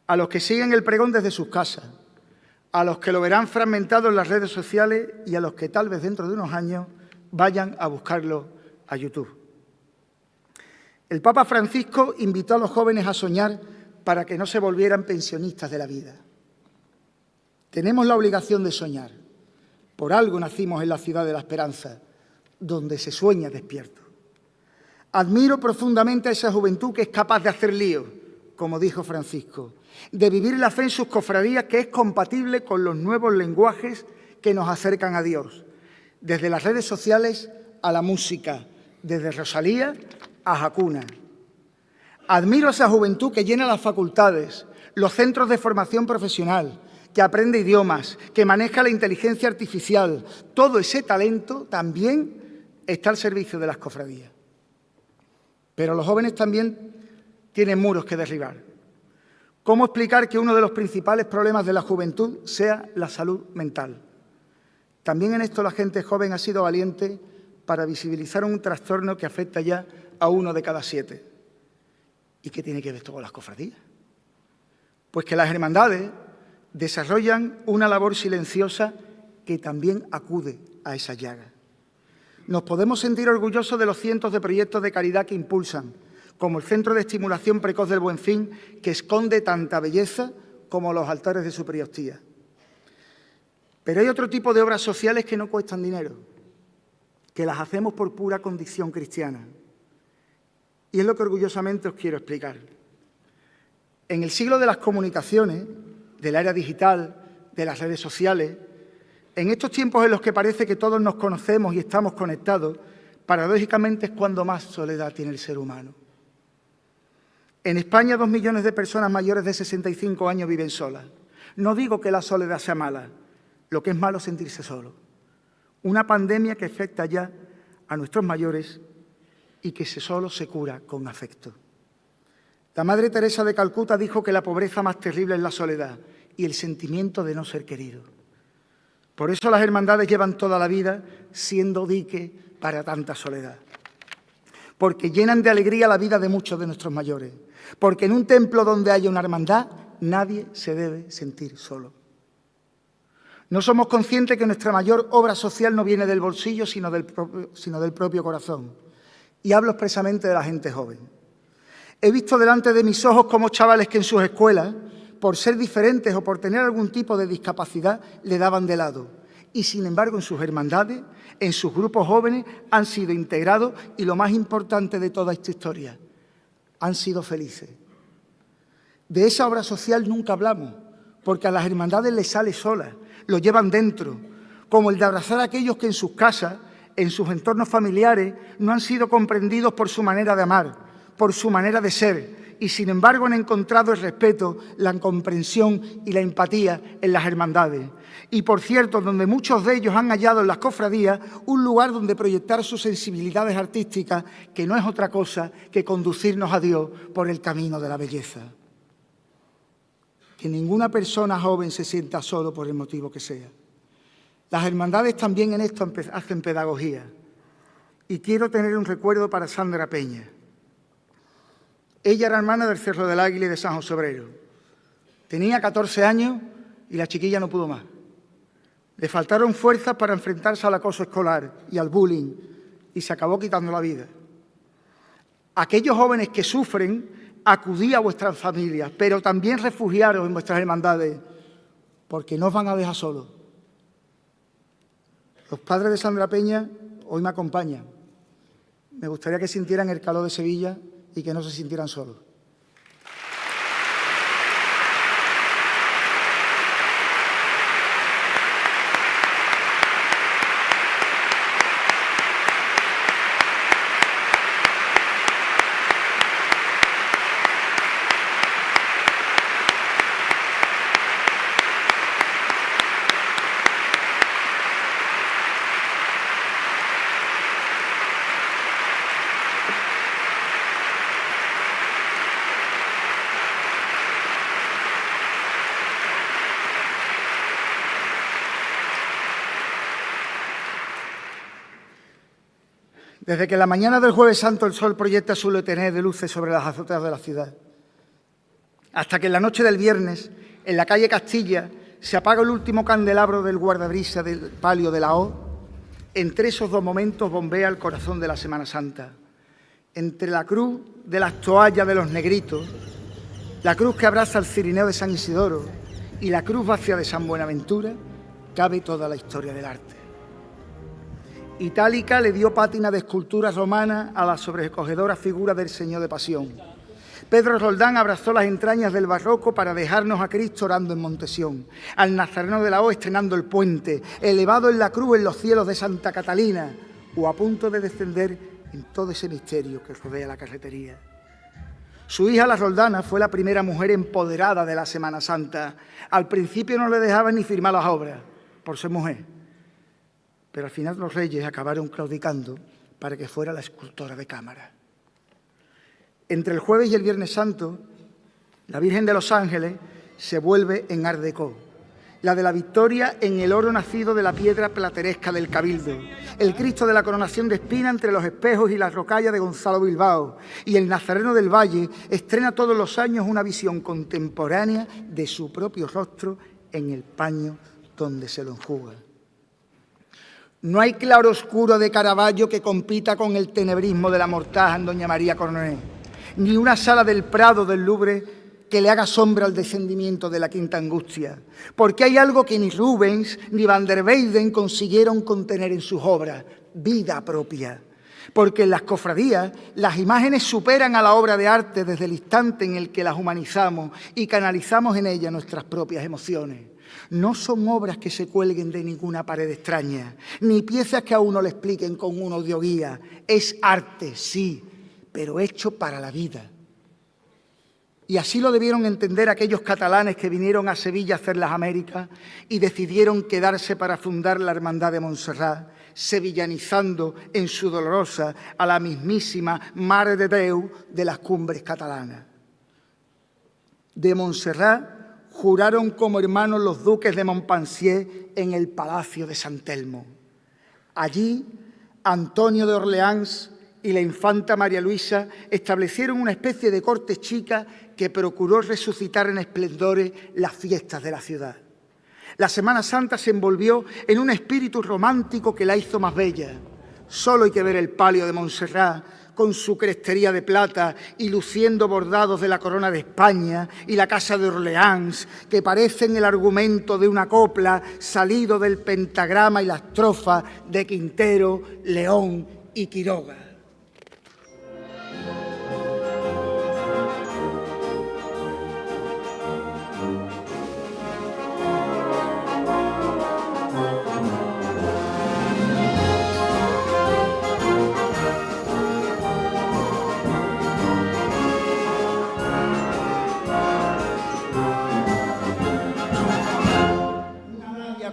a los que siguen el pregón desde sus casas, a los que lo verán fragmentado en las redes sociales y a los que tal vez dentro de unos años vayan a buscarlo a YouTube. El Papa Francisco invitó a los jóvenes a soñar para que no se volvieran pensionistas de la vida. Tenemos la obligación de soñar. Por algo nacimos en la ciudad de la esperanza, donde se sueña despierto. Admiro profundamente a esa juventud que es capaz de hacer lío, como dijo Francisco, de vivir la fe en sus cofradías, que es compatible con los nuevos lenguajes que nos acercan a Dios, desde las redes sociales a la música, desde Rosalía a Hakuna. Admiro a esa juventud que llena las facultades, los centros de formación profesional, que aprende idiomas, que maneja la inteligencia artificial. Todo ese talento también está al servicio de las cofradías. Pero los jóvenes también tienen muros que derribar. ¿Cómo explicar que uno de los principales problemas de la juventud sea la salud mental? También en esto la gente joven ha sido valiente para visibilizar un trastorno que afecta ya a 1 de cada 7. ¿Y qué tiene que ver esto con las cofradías? Pues que las hermandades desarrollan una labor silenciosa que también acude a esa llaga. Nos podemos sentir orgullosos de los cientos de proyectos de caridad que impulsan, como el Centro de Estimulación Precoz del Buen Fin, que esconde tanta belleza como los altares de su Priostía. Pero hay otro tipo de obras sociales que no cuestan dinero, que las hacemos por pura condición cristiana. Y es lo que orgullosamente os quiero explicar. En el siglo de las comunicaciones, de la era digital, de las redes sociales, en estos tiempos en los que parece que todos nos conocemos y estamos conectados, paradójicamente es cuando más soledad tiene el ser humano. En España 2 millones de personas mayores de 65 años viven solas. No digo que la soledad sea mala, lo que es malo es sentirse solo. Una pandemia que afecta ya a nuestros mayores y que solo se cura con afecto. La Madre Teresa de Calcuta dijo que la pobreza más terrible es la soledad y el sentimiento de no ser querido. Por eso las hermandades llevan toda la vida siendo dique para tanta soledad. Porque llenan de alegría la vida de muchos de nuestros mayores. Porque en un templo donde haya una hermandad, nadie se debe sentir solo. No somos conscientes que nuestra mayor obra social no viene del bolsillo, sino del propio corazón. Y hablo expresamente de la gente joven. He visto delante de mis ojos cómo chavales que en sus escuelas, por ser diferentes o por tener algún tipo de discapacidad, le daban de lado. Y, sin embargo, en sus hermandades, en sus grupos jóvenes, han sido integrados y, lo más importante de toda esta historia, han sido felices. De esa obra social nunca hablamos, porque a las hermandades les sale sola, lo llevan dentro, como el de abrazar a aquellos que en sus casas, en sus entornos familiares, no han sido comprendidos por su manera de amar, por su manera de ser, y sin embargo han encontrado el respeto, la comprensión y la empatía en las hermandades. Y, por cierto, donde muchos de ellos han hallado en las cofradías un lugar donde proyectar sus sensibilidades artísticas, que no es otra cosa que conducirnos a Dios por el camino de la belleza. Que ninguna persona joven se sienta solo por el motivo que sea. Las hermandades también en esto hacen pedagogía. Y quiero tener un recuerdo para Sandra Peña. Ella era hermana del Cerro del Águila y de San José Obrero. Tenía 14 años y la chiquilla no pudo más. Le faltaron fuerzas para enfrentarse al acoso escolar y al bullying y se acabó quitando la vida. Aquellos jóvenes que sufren, acudí a vuestras familias, pero también refugiaros en vuestras hermandades, porque no os van a dejar solos. Los padres de Sandra Peña hoy me acompañan. Me gustaría que sintieran el calor de Sevilla y que no se sintieran solos. Desde que la mañana del Jueves Santo el sol proyecta su letanía de luces sobre las azoteas de la ciudad, hasta que en la noche del viernes, en la calle Castilla, se apaga el último candelabro del guardabrisa del palio de la O, entre esos dos momentos bombea el corazón de la Semana Santa. Entre la cruz de las toallas de los negritos, la cruz que abraza el cirineo de San Isidoro y la cruz vacía de San Buenaventura, cabe toda la historia del arte. Itálica le dio pátina de escultura romana a la sobrecogedora figura del Señor de Pasión. Pedro Roldán abrazó las entrañas del barroco para dejarnos a Cristo orando en Montesión, al Nazareno de la O estrenando el puente, elevado en la cruz en los cielos de Santa Catalina, o a punto de descender en todo ese misterio que rodea la carretería. Su hija, la Roldana, fue la primera mujer empoderada de la Semana Santa. Al principio no le dejaban ni firmar las obras, por ser mujer. Pero al final los reyes acabaron claudicando para que fuera la escultora de cámara. Entre el jueves y el viernes santo, la Virgen de los Ángeles se vuelve en Art Déco, la de la Victoria en el oro nacido de la piedra plateresca del Cabildo, el Cristo de la Coronación de Espina entre los espejos y la rocalla de Gonzalo Bilbao, y el Nazareno del Valle estrena todos los años una visión contemporánea de su propio rostro en el paño donde se lo enjuga. No hay claroscuro de Caravaggio que compita con el tenebrismo de la Mortaja en Doña María Coronel, ni una sala del Prado del Louvre que le haga sombra al descendimiento de la Quinta Angustia, porque hay algo que ni Rubens ni Van der Weyden consiguieron contener en sus obras, vida propia. Porque en las cofradías las imágenes superan a la obra de arte desde el instante en el que las humanizamos y canalizamos en ellas nuestras propias emociones. No son obras que se cuelguen de ninguna pared extraña, ni piezas que a uno le expliquen con un audioguía. Es arte, sí, pero hecho para la vida. Y así lo debieron entender aquellos catalanes que vinieron a Sevilla a hacer las Américas y decidieron quedarse para fundar la Hermandad de Montserrat, sevillanizando en su dolorosa a la mismísima Mare de Déu de las cumbres catalanas. De Montserrat juraron como hermanos los duques de Montpensier en el Palacio de San Telmo. Allí, Antonio de Orleans y la infanta María Luisa establecieron una especie de corte chica que procuró resucitar en esplendores las fiestas de la ciudad. La Semana Santa se envolvió en un espíritu romántico que la hizo más bella. Solo hay que ver el palio de Montserrat con su crestería de plata y luciendo bordados de la corona de España y la casa de Orleans, que parecen el argumento de una copla salido del pentagrama y la estrofa de Quintero, León y Quiroga.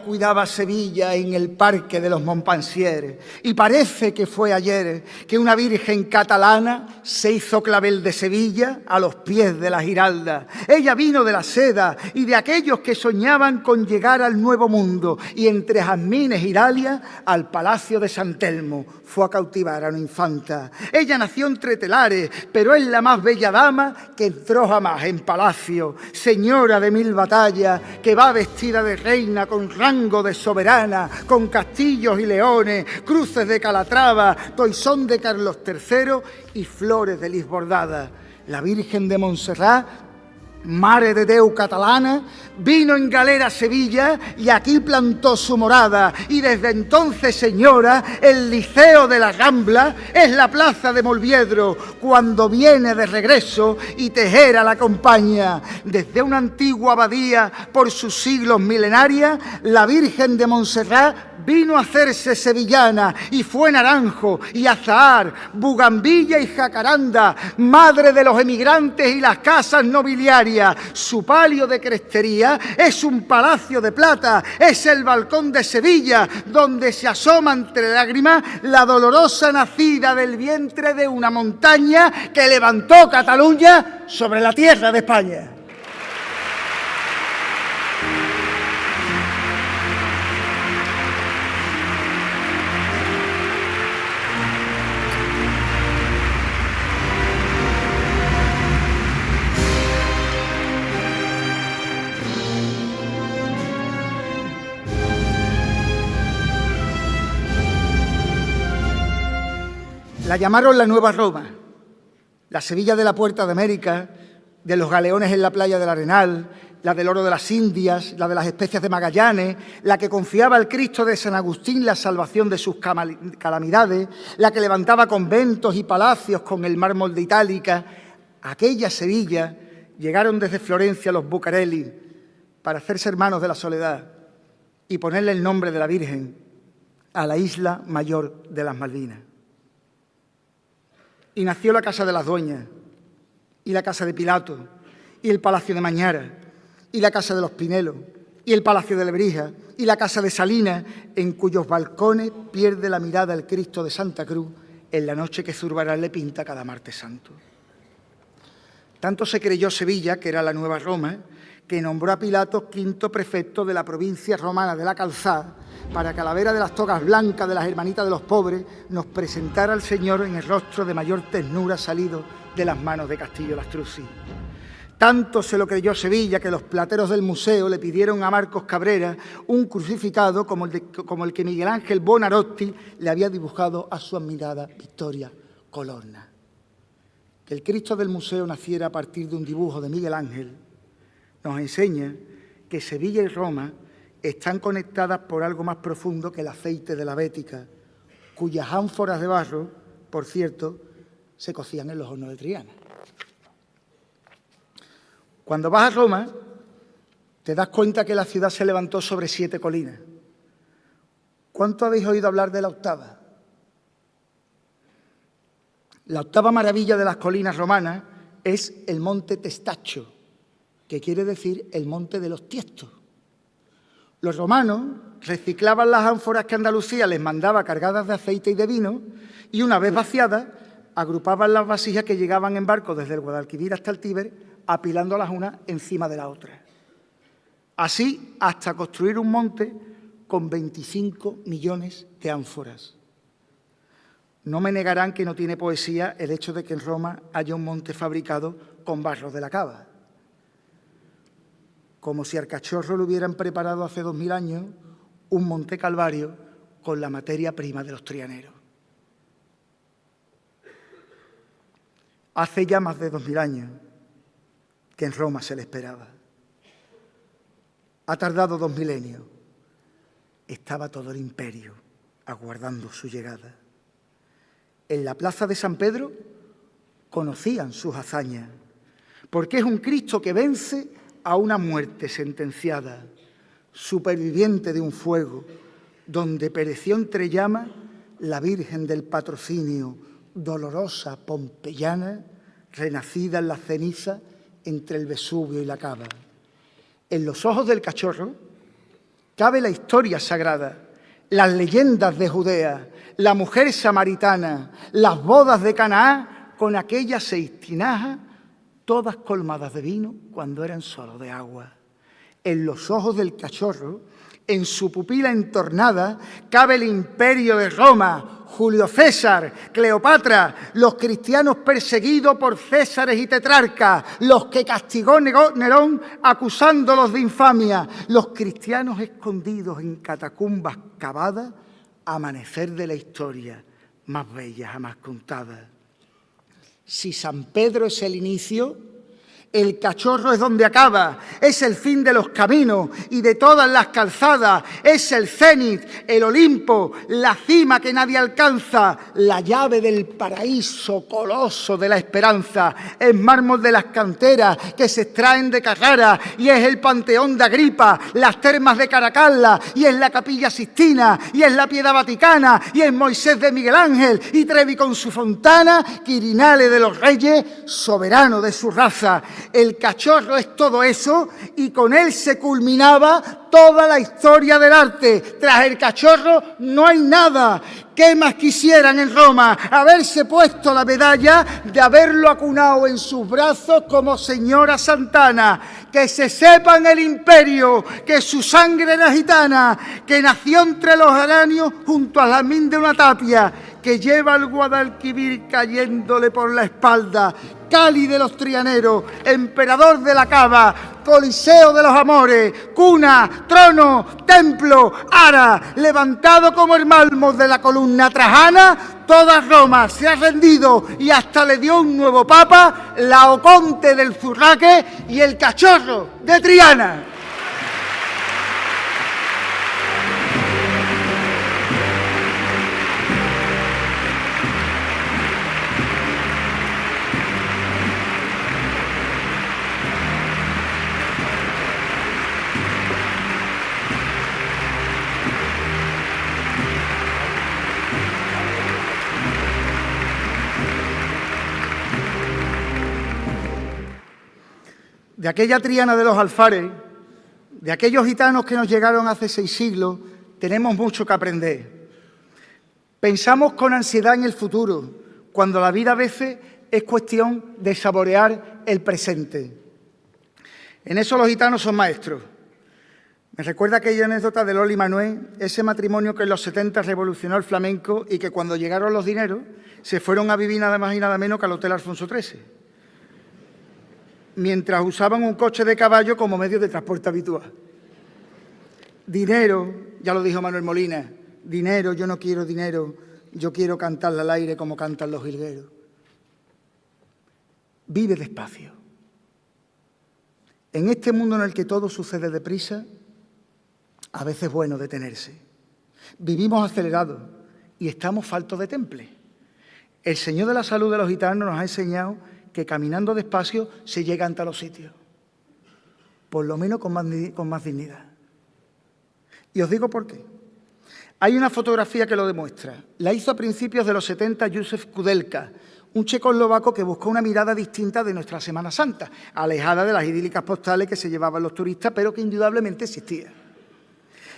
Cuidaba Sevilla en el parque de los Montpensier y parece que fue ayer que una virgen catalana se hizo clavel de Sevilla a los pies de la Giralda. Ella vino de la seda y de aquellos que soñaban con llegar al nuevo mundo y entre jazmines y dalias al palacio de San Telmo fue a cautivar a una infanta. Ella nació entre telares, pero es la más bella dama que entró jamás en palacio, señora de 1000 batallas que va vestida de reina con rango de soberana, con castillos y leones, cruces de Calatrava, toisón de Carlos III y flores de lis bordadas. La Virgen de Montserrat, Mare de Déu catalana, vino en galera a Sevilla y aquí plantó su morada. Y desde entonces, señora, el Liceo de la Rambla es la plaza de Molviedro cuando viene de regreso y Tejera la acompaña. Desde una antigua abadía por sus siglos milenaria, la Virgen de Montserrat vino a hacerse sevillana y fue Naranjo y Azahar, Bugambilla y Jacaranda, madre de los emigrantes y las casas nobiliarias. Su palio de crestería es un palacio de plata, es el balcón de Sevilla, donde se asoma entre lágrimas la dolorosa nacida del vientre de una montaña que levantó Cataluña sobre la tierra de España. La llamaron la Nueva Roma, la Sevilla de la Puerta de América, de los galeones en la playa del Arenal, la del oro de las Indias, la de las especias de Magallanes, la que confiaba al Cristo de San Agustín la salvación de sus calamidades, la que levantaba conventos y palacios con el mármol de Itálica. A aquella Sevilla llegaron desde Florencia los Bucareli para hacerse hermanos de la soledad y ponerle el nombre de la Virgen a la isla mayor de las Malvinas. Y nació la Casa de las Dueñas, y la Casa de Pilato, y el Palacio de Mañara, y la Casa de los Pinelos, y el Palacio de Lebrija, y la Casa de Salinas, en cuyos balcones pierde la mirada el Cristo de Santa Cruz en la noche que Zurbarán le pinta cada martes santo. Tanto se creyó Sevilla, que era la Nueva Roma, que nombró a Pilato quinto prefecto de la provincia romana de la Calzada, para que a la vera de las togas blancas de las hermanitas de los pobres nos presentara al Señor en el rostro de mayor ternura salido de las manos de Castillo Lastruzzi. Tanto se lo creyó Sevilla que los plateros del museo le pidieron a Marcos Cabrera un crucificado como el que Miguel Ángel Buonarroti le había dibujado a su admirada Victoria Colonna. Que el Cristo del museo naciera a partir de un dibujo de Miguel Ángel nos enseña que Sevilla y Roma están conectadas por algo más profundo que el aceite de la Bética, cuyas ánforas de barro, por cierto, se cocían en los hornos de Triana. Cuando vas a Roma, te das cuenta que la ciudad se levantó sobre 7 colinas. ¿Cuánto habéis oído hablar de la octava? La octava maravilla de las colinas romanas es el monte Testaccio, que quiere decir el monte de los tiestos. Los romanos reciclaban las ánforas que Andalucía les mandaba cargadas de aceite y de vino y una vez vaciadas agrupaban las vasijas que llegaban en barco desde el Guadalquivir hasta el Tíber, apilándolas una encima de la otra. Así hasta construir un monte con 25 millones de ánforas. No me negarán que no tiene poesía el hecho de que en Roma haya un monte fabricado con barro de la cava. Como si al cachorro lo hubieran preparado hace 2000 años un monte Calvario con la materia prima de los trianeros. Hace ya más de 2000 años que en Roma se le esperaba. Ha tardado 2 milenios. Estaba todo el imperio aguardando su llegada. En la plaza de San Pedro conocían sus hazañas, porque es un Cristo que vence a una muerte sentenciada, superviviente de un fuego, donde pereció entre llamas la Virgen del Patrocinio, dolorosa pompeyana, renacida en la ceniza entre el Vesubio y la Cava. En los ojos del cachorro cabe la historia sagrada, las leyendas de Judea, la mujer samaritana, las bodas de Canaán con aquellas 6 tinajas, todas colmadas de vino cuando eran solo de agua. En los ojos del cachorro, en su pupila entornada, cabe el imperio de Roma, Julio César, Cleopatra, los cristianos perseguidos por Césares y tetrarcas, los que castigó Nerón acusándolos de infamia, los cristianos escondidos en catacumbas cavadas, amanecer de la historia más bella jamás contada. Si San Pedro es el inicio, el cachorro es donde acaba, es el fin de los caminos y de todas las calzadas, es el cénit, el Olimpo, la cima que nadie alcanza, la llave del paraíso coloso de la esperanza, es mármol de las canteras que se extraen de Carrara y es el Panteón de Agripa, las termas de Caracalla y es la Capilla Sixtina y es la Piedad Vaticana y es Moisés de Miguel Ángel y Trevi con su fontana, Quirinale de los Reyes, soberano de su raza. El cachorro es todo eso y con él se culminaba toda la historia del arte. Tras el cachorro no hay nada. ¿Qué más quisieran en Roma? Haberse puesto la medalla de haberlo acunado en sus brazos como señora Santana. Que se sepa en el imperio que su sangre era gitana, que nació entre los geranios junto al jazmín de una tapia, que lleva el Guadalquivir cayéndole por la espalda, Cali de los Trianeros, emperador de la Cava, Coliseo de los Amores, cuna, trono, templo, ara, levantado como el mármol de la columna trajana, toda Roma se ha rendido y hasta le dio un nuevo papa, Laoconte del Zurraque y el cachorro de Triana. De aquella Triana de los Alfares, de aquellos gitanos que nos llegaron hace 6 siglos, tenemos mucho que aprender. Pensamos con ansiedad en el futuro, cuando la vida a veces es cuestión de saborear el presente. En eso los gitanos son maestros. Me recuerda aquella anécdota de Loli Manuel, ese matrimonio que en los 70 revolucionó el flamenco y que cuando llegaron los dineros se fueron a vivir nada más y nada menos que al Hotel Alfonso XIII. Mientras usaban un coche de caballo como medio de transporte habitual. Dinero, ya lo dijo Manuel Molina, dinero, yo no quiero dinero, yo quiero cantarle al aire como cantan los jilgueros. Vive despacio. En este mundo en el que todo sucede deprisa, a veces es bueno detenerse. Vivimos acelerados y estamos faltos de temple. El Señor de la Salud de los gitanos nos ha enseñado que caminando despacio se llega ante los sitios, por lo menos con más dignidad. Y os digo por qué. Hay una fotografía que lo demuestra. La hizo a principios de los 70 Józef Kudelka, un checoslovaco que buscó una mirada distinta de nuestra Semana Santa, alejada de las idílicas postales que se llevaban los turistas, pero que indudablemente existía.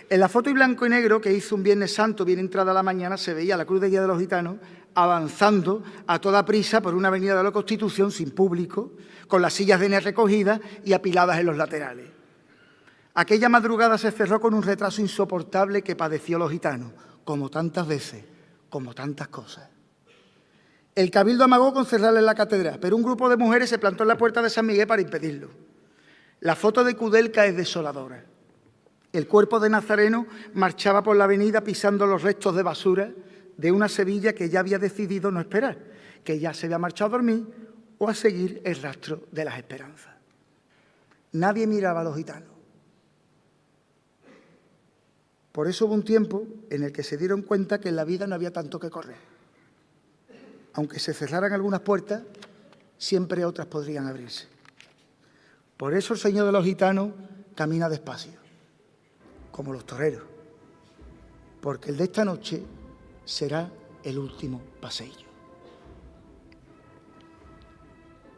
En la foto en blanco y negro que hizo un Viernes Santo, bien entrada la mañana, se veía la Cruz de Guía de los Gitanos avanzando a toda prisa por una avenida de la Constitución sin público, con las sillas de NER recogidas y apiladas en los laterales. Aquella madrugada se cerró con un retraso insoportable que padeció los gitanos, como tantas veces, como tantas cosas. El cabildo amagó con cerrarle la catedral, pero un grupo de mujeres se plantó en la puerta de San Miguel para impedirlo. La foto de Kudelka es desoladora. El cuerpo de Nazareno marchaba por la avenida pisando los restos de basura de una Sevilla que ya había decidido no esperar, que ya se había marchado a dormir o a seguir el rastro de las esperanzas. Nadie miraba a los gitanos. Por eso hubo un tiempo en el que se dieron cuenta que en la vida no había tanto que correr. Aunque se cerraran algunas puertas, siempre otras podrían abrirse. Por eso el Señor de los gitanos camina despacio, como los toreros, porque el de esta noche será el último paseillo.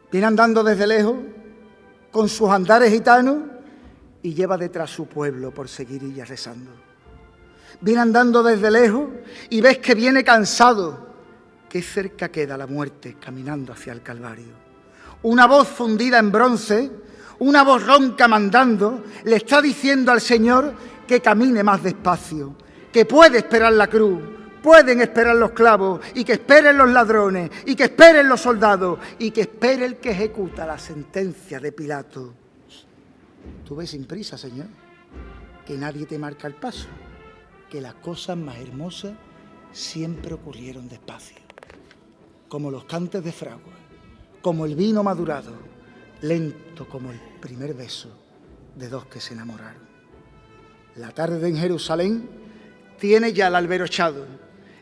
Viene andando desde lejos, con sus andares gitanos, y lleva detrás su pueblo por seguirilla rezando. Viene andando desde lejos y ves que viene cansado, que cerca queda la muerte caminando hacia el Calvario. Una voz fundida en bronce, una voz ronca mandando, le está diciendo al Señor que camine más despacio, que puede esperar la cruz, pueden esperar los clavos, y que esperen los ladrones, y que esperen los soldados, y que espere el que ejecuta la sentencia de Pilato. Tú ves sin prisa, Señor, que nadie te marca el paso, que las cosas más hermosas siempre ocurrieron despacio, como los cantes de fragua, como el vino madurado, lento como el primer beso de dos que se enamoraron. La tarde en Jerusalén tiene ya el albero echado.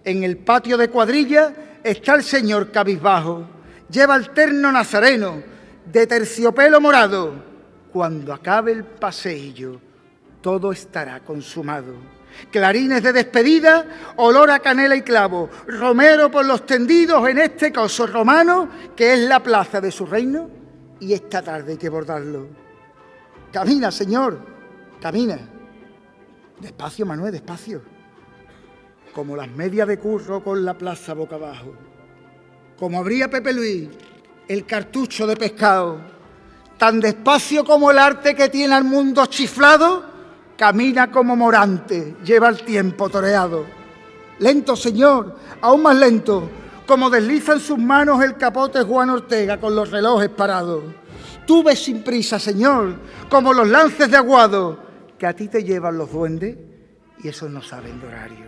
En el patio de cuadrilla está el Señor cabizbajo. Lleva el terno nazareno de terciopelo morado. Cuando acabe el paseillo, todo estará consumado. Clarines de despedida, olor a canela y clavo, romero por los tendidos en este coso romano, que es la plaza de su reino, y esta tarde hay que bordarlo. Camina, Señor, camina. Despacio, Manuel, despacio. Como las medias de curro con la plaza boca abajo. Como abría Pepe Luis el cartucho de pescado. Tan despacio como el arte que tiene al mundo chiflado, camina como Morante, lleva el tiempo toreado. Lento, Señor, aún más lento, como desliza en sus manos el capote Juan Ortega con los relojes parados. Tú ves sin prisa, Señor, como los lances de aguado, que a ti te llevan los duendes y esos no saben de horario.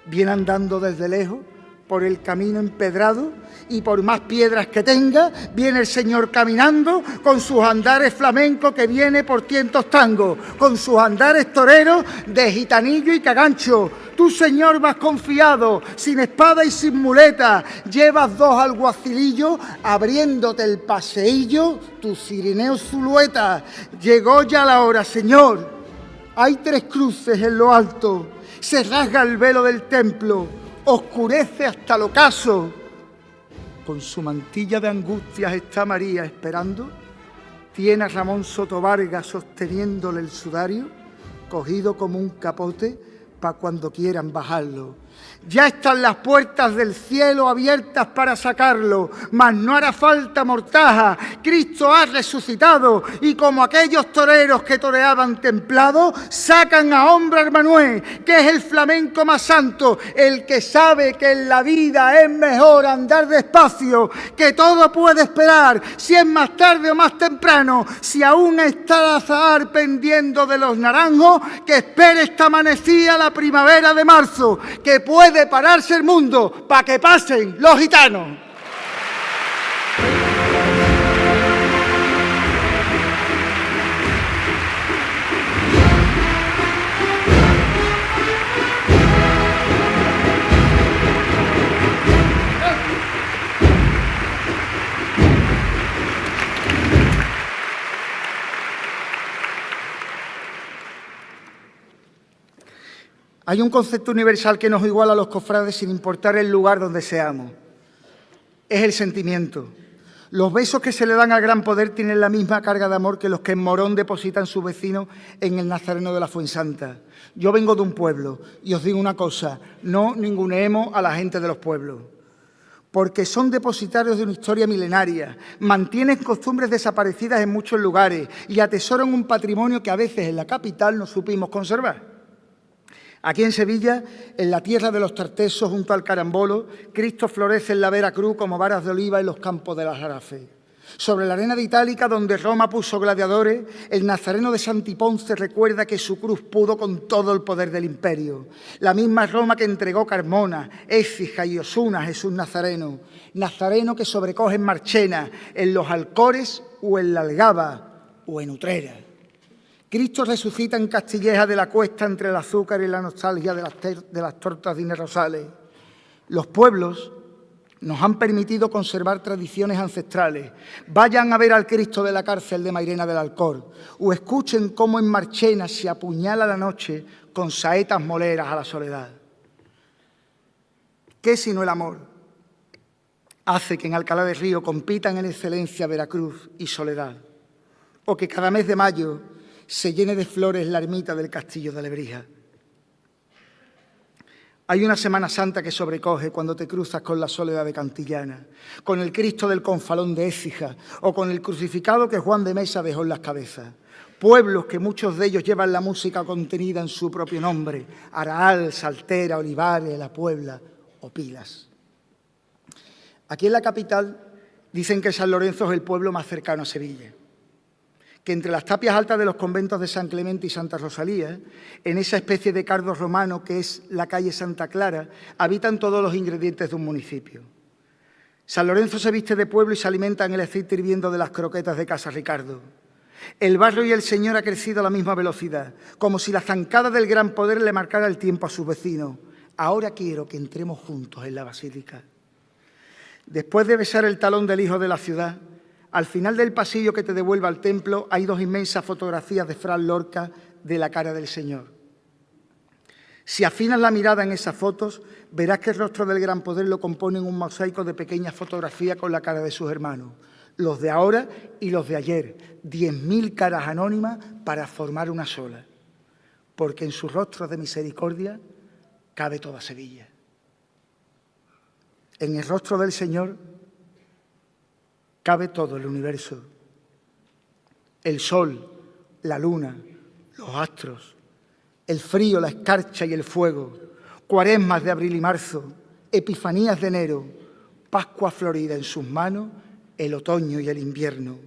Viene andando desde lejos por el camino empedrado y por más piedras que tenga, viene el Señor caminando con sus andares flamencos que viene por tientos tangos, con sus andares toreros de gitanillo y cagancho. Tú, Señor, vas confiado, sin espada y sin muleta, llevas dos alguacilillos abriéndote el paseillo, tu cirineo zulueta. Llegó ya la hora, Señor. Hay tres cruces en lo alto, se rasga el velo del templo, oscurece hasta el ocaso. Con su mantilla de angustias está María esperando. Tiene a Ramón Sotovarga sosteniéndole el sudario, cogido como un capote para cuando quieran bajarlo. Ya están las puertas del cielo abiertas para sacarlo, mas no hará falta mortaja. Cristo ha resucitado y como aquellos toreros que toreaban templado, sacan a hombre Armanué, que es el flamenco más santo, el que sabe que en la vida es mejor andar despacio, que todo puede esperar, si es más tarde o más temprano, si aún está el azahar pendiendo de los naranjos, que espere esta amanecida la primavera de marzo, que puede pararse el mundo para que pasen los gitanos. Hay un concepto universal que nos iguala a los cofrades sin importar el lugar donde seamos. Es el sentimiento. Los besos que se le dan al gran poder tienen la misma carga de amor que los que en Morón depositan sus vecinos en el Nazareno de la Fuensanta. Yo vengo de un pueblo y os digo una cosa, no ninguneemos a la gente de los pueblos, porque son depositarios de una historia milenaria, mantienen costumbres desaparecidas en muchos lugares y atesoran un patrimonio que a veces en la capital no supimos conservar. Aquí en Sevilla, en la tierra de los Tartesos, junto al Carambolo, Cristo florece en la Vera Cruz como varas de oliva en los campos de las Jarafes. Sobre la arena de Itálica, donde Roma puso gladiadores, el nazareno de Santiponce recuerda que su cruz pudo con todo el poder del imperio. La misma Roma que entregó Carmona, Écija y Osuna a Jesús Nazareno. Nazareno que sobrecoge en Marchena, en los Alcores o en la Algaba o en Utrera. Cristo resucita en Castilleja de la Cuesta entre el azúcar y la nostalgia de las tortas de Inés Rosales. Los pueblos nos han permitido conservar tradiciones ancestrales. Vayan a ver al Cristo de la cárcel de Mairena del Alcor o escuchen cómo en Marchena se apuñala la noche con saetas moleras a la soledad. ¿Qué sino el amor hace que en Alcalá de Río compitan en excelencia Veracruz y Soledad? O que cada mes de mayo se llene de flores la ermita del Castillo de Alebrija. Hay una Semana Santa que sobrecoge cuando te cruzas con la Soledad de Cantillana, con el Cristo del Confalón de Écija o con el crucificado que Juan de Mesa dejó en las cabezas. Pueblos que muchos de ellos llevan la música contenida en su propio nombre: Araal, Saltera, Olivares, La Puebla o Pilas. Aquí en la capital dicen que San Lorenzo es el pueblo más cercano a Sevilla, que entre las tapias altas de los conventos de San Clemente y Santa Rosalía, en esa especie de cardo romano que es la calle Santa Clara, habitan todos los ingredientes de un municipio. San Lorenzo se viste de pueblo y se alimenta en el aceite hirviendo de las croquetas de Casa Ricardo. El barrio y el Señor ha crecido a la misma velocidad, como si la zancada del gran poder le marcara el tiempo a sus vecinos. Ahora quiero que entremos juntos en la basílica. Después de besar el talón del hijo de la ciudad, al final del pasillo que te devuelve al templo hay dos inmensas fotografías de Fran Lorca de la cara del Señor. Si afinas la mirada en esas fotos, verás que el rostro del gran poder lo componen un mosaico de pequeñas fotografías con la cara de sus hermanos, los de ahora y los de ayer, 10.000 caras anónimas para formar una sola, porque en sus rostros de misericordia cabe toda Sevilla. En el rostro del Señor cabe todo el universo, el sol, la luna, los astros, el frío, la escarcha y el fuego, cuaresmas de abril y marzo, epifanías de enero, Pascua florida en sus manos, el otoño y el invierno.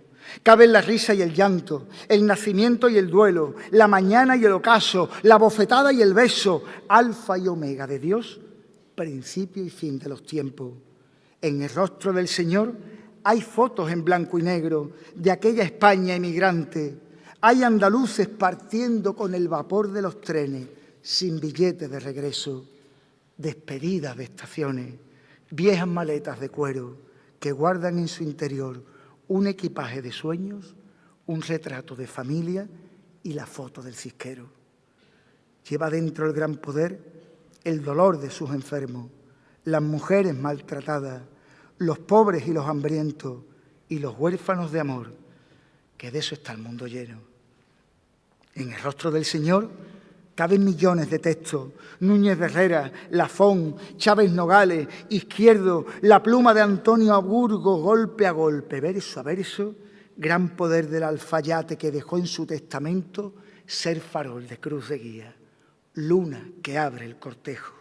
Caben la risa y el llanto, el nacimiento y el duelo, la mañana y el ocaso, la bofetada y el beso, alfa y omega de Dios, principio y fin de los tiempos. En el rostro del Señor hay fotos en blanco y negro de aquella España emigrante. Hay andaluces partiendo con el vapor de los trenes, sin billete de regreso. Despedidas de estaciones, viejas maletas de cuero que guardan en su interior un equipaje de sueños, un retrato de familia y la foto del cisquero. Lleva dentro el gran poder el dolor de sus enfermos, las mujeres maltratadas, los pobres y los hambrientos y los huérfanos de amor, que de eso está el mundo lleno. En el rostro del Señor caben millones de textos: Núñez de Herrera, Lafón, Chávez Nogales, Izquierdo, la pluma de Antonio Burgos, golpe a golpe, verso a verso, gran poder del alfayate que dejó en su testamento ser farol de cruz de guía, luna que abre el cortejo.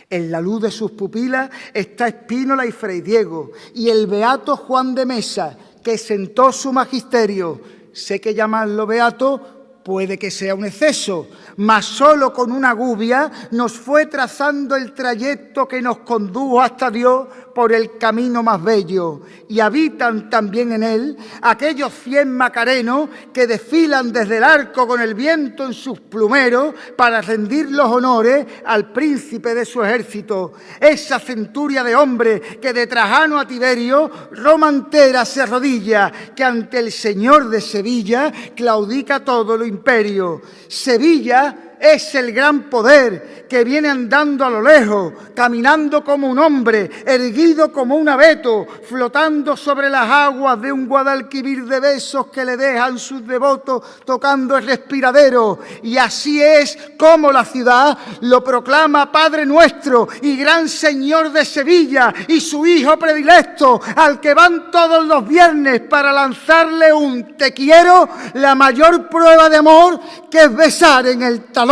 En la luz de sus pupilas está Espínola y Fray Diego y el beato Juan de Mesa, que sentó su magisterio. Sé que llamarlo beato puede que sea un exceso, mas solo con una gubia nos fue trazando el trayecto que nos condujo hasta Dios por el camino más bello. Y habitan también en él aquellos 100 macarenos que desfilan desde el arco con el viento en sus plumeros para rendir los honores al príncipe de su ejército. Esa centuria de hombres que de Trajano a Tiberio Roma entera se arrodilla, que ante el Señor de Sevilla claudica todo lo imperio. Sevilla es el gran poder que viene andando a lo lejos, caminando como un hombre, erguido como un abeto, flotando sobre las aguas de un Guadalquivir de besos que le dejan sus devotos tocando el respiradero. Y así es como la ciudad lo proclama Padre nuestro y Gran Señor de Sevilla y su hijo predilecto, al que van todos los viernes para lanzarle un te quiero, la mayor prueba de amor que es besar en el talón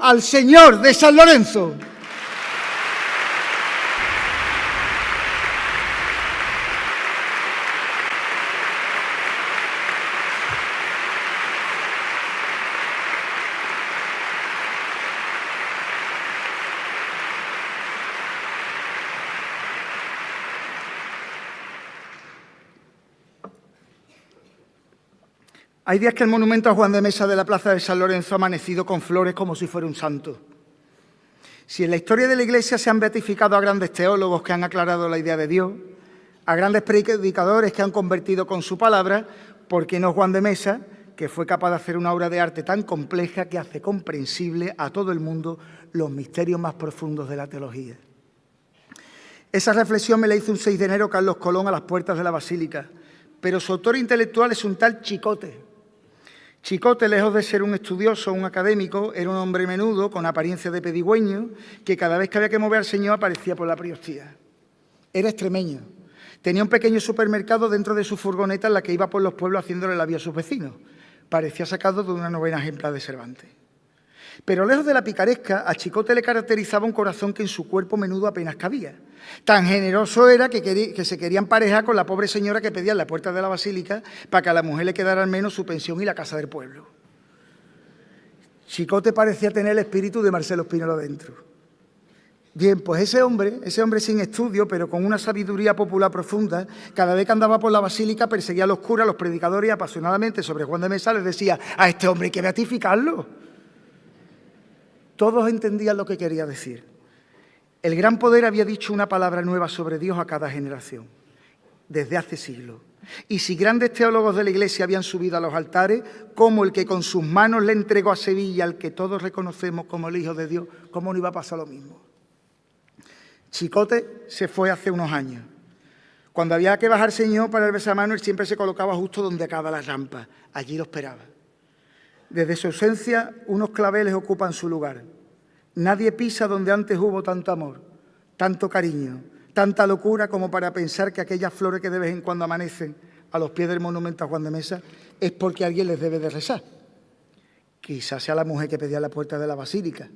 al Señor de San Lorenzo. Hay días que el monumento a Juan de Mesa de la Plaza de San Lorenzo ha amanecido con flores como si fuera un santo. Si en la historia de la Iglesia se han beatificado a grandes teólogos que han aclarado la idea de Dios, a grandes predicadores que han convertido con su palabra, ¿por qué no Juan de Mesa, que fue capaz de hacer una obra de arte tan compleja que hace comprensible a todo el mundo los misterios más profundos de la teología? Esa reflexión me la hizo un 6 de enero Carlos Colón a las puertas de la Basílica, pero su autor intelectual es un tal Chicote. Chicote, lejos de ser un estudioso o un académico, era un hombre menudo, con apariencia de pedigüeño, que cada vez que había que mover al Señor aparecía por la priostía. Era extremeño. Tenía un pequeño supermercado dentro de su furgoneta en la que iba por los pueblos haciéndole la vida a sus vecinos. Parecía sacado de una novela ejemplar de Cervantes. Pero lejos de la picaresca, a Chicote le caracterizaba un corazón que en su cuerpo menudo apenas cabía. Tan generoso era que se quería emparejar con la pobre señora que pedía en la puerta de la basílica para que a la mujer le quedara al menos su pensión y la casa del pueblo. Chicote parecía tener el espíritu de Marcelo Spinello dentro. Bien, pues ese hombre sin estudio, pero con una sabiduría popular profunda, cada vez que andaba por la basílica perseguía a los curas, a los predicadores y apasionadamente sobre Juan de Mesa les decía: a este hombre hay que beatificarlo. Todos entendían lo que quería decir. El Gran Poder había dicho una palabra nueva sobre Dios a cada generación, desde hace siglos. Y si grandes teólogos de la Iglesia habían subido a los altares, como el que con sus manos le entregó a Sevilla al que todos reconocemos como el Hijo de Dios, ¿cómo no iba a pasar lo mismo? Chicote se fue hace unos años. Cuando había que bajar Señor para el besamano, él siempre se colocaba justo donde acaba la rampa. Allí lo esperaba. Desde su ausencia, unos claveles ocupan su lugar. Nadie pisa donde antes hubo tanto amor, tanto cariño, tanta locura como para pensar que aquellas flores que de vez en cuando amanecen a los pies del monumento a Juan de Mesa es porque alguien les debe de rezar. Quizás sea la mujer que pedía a la puerta de la basílica,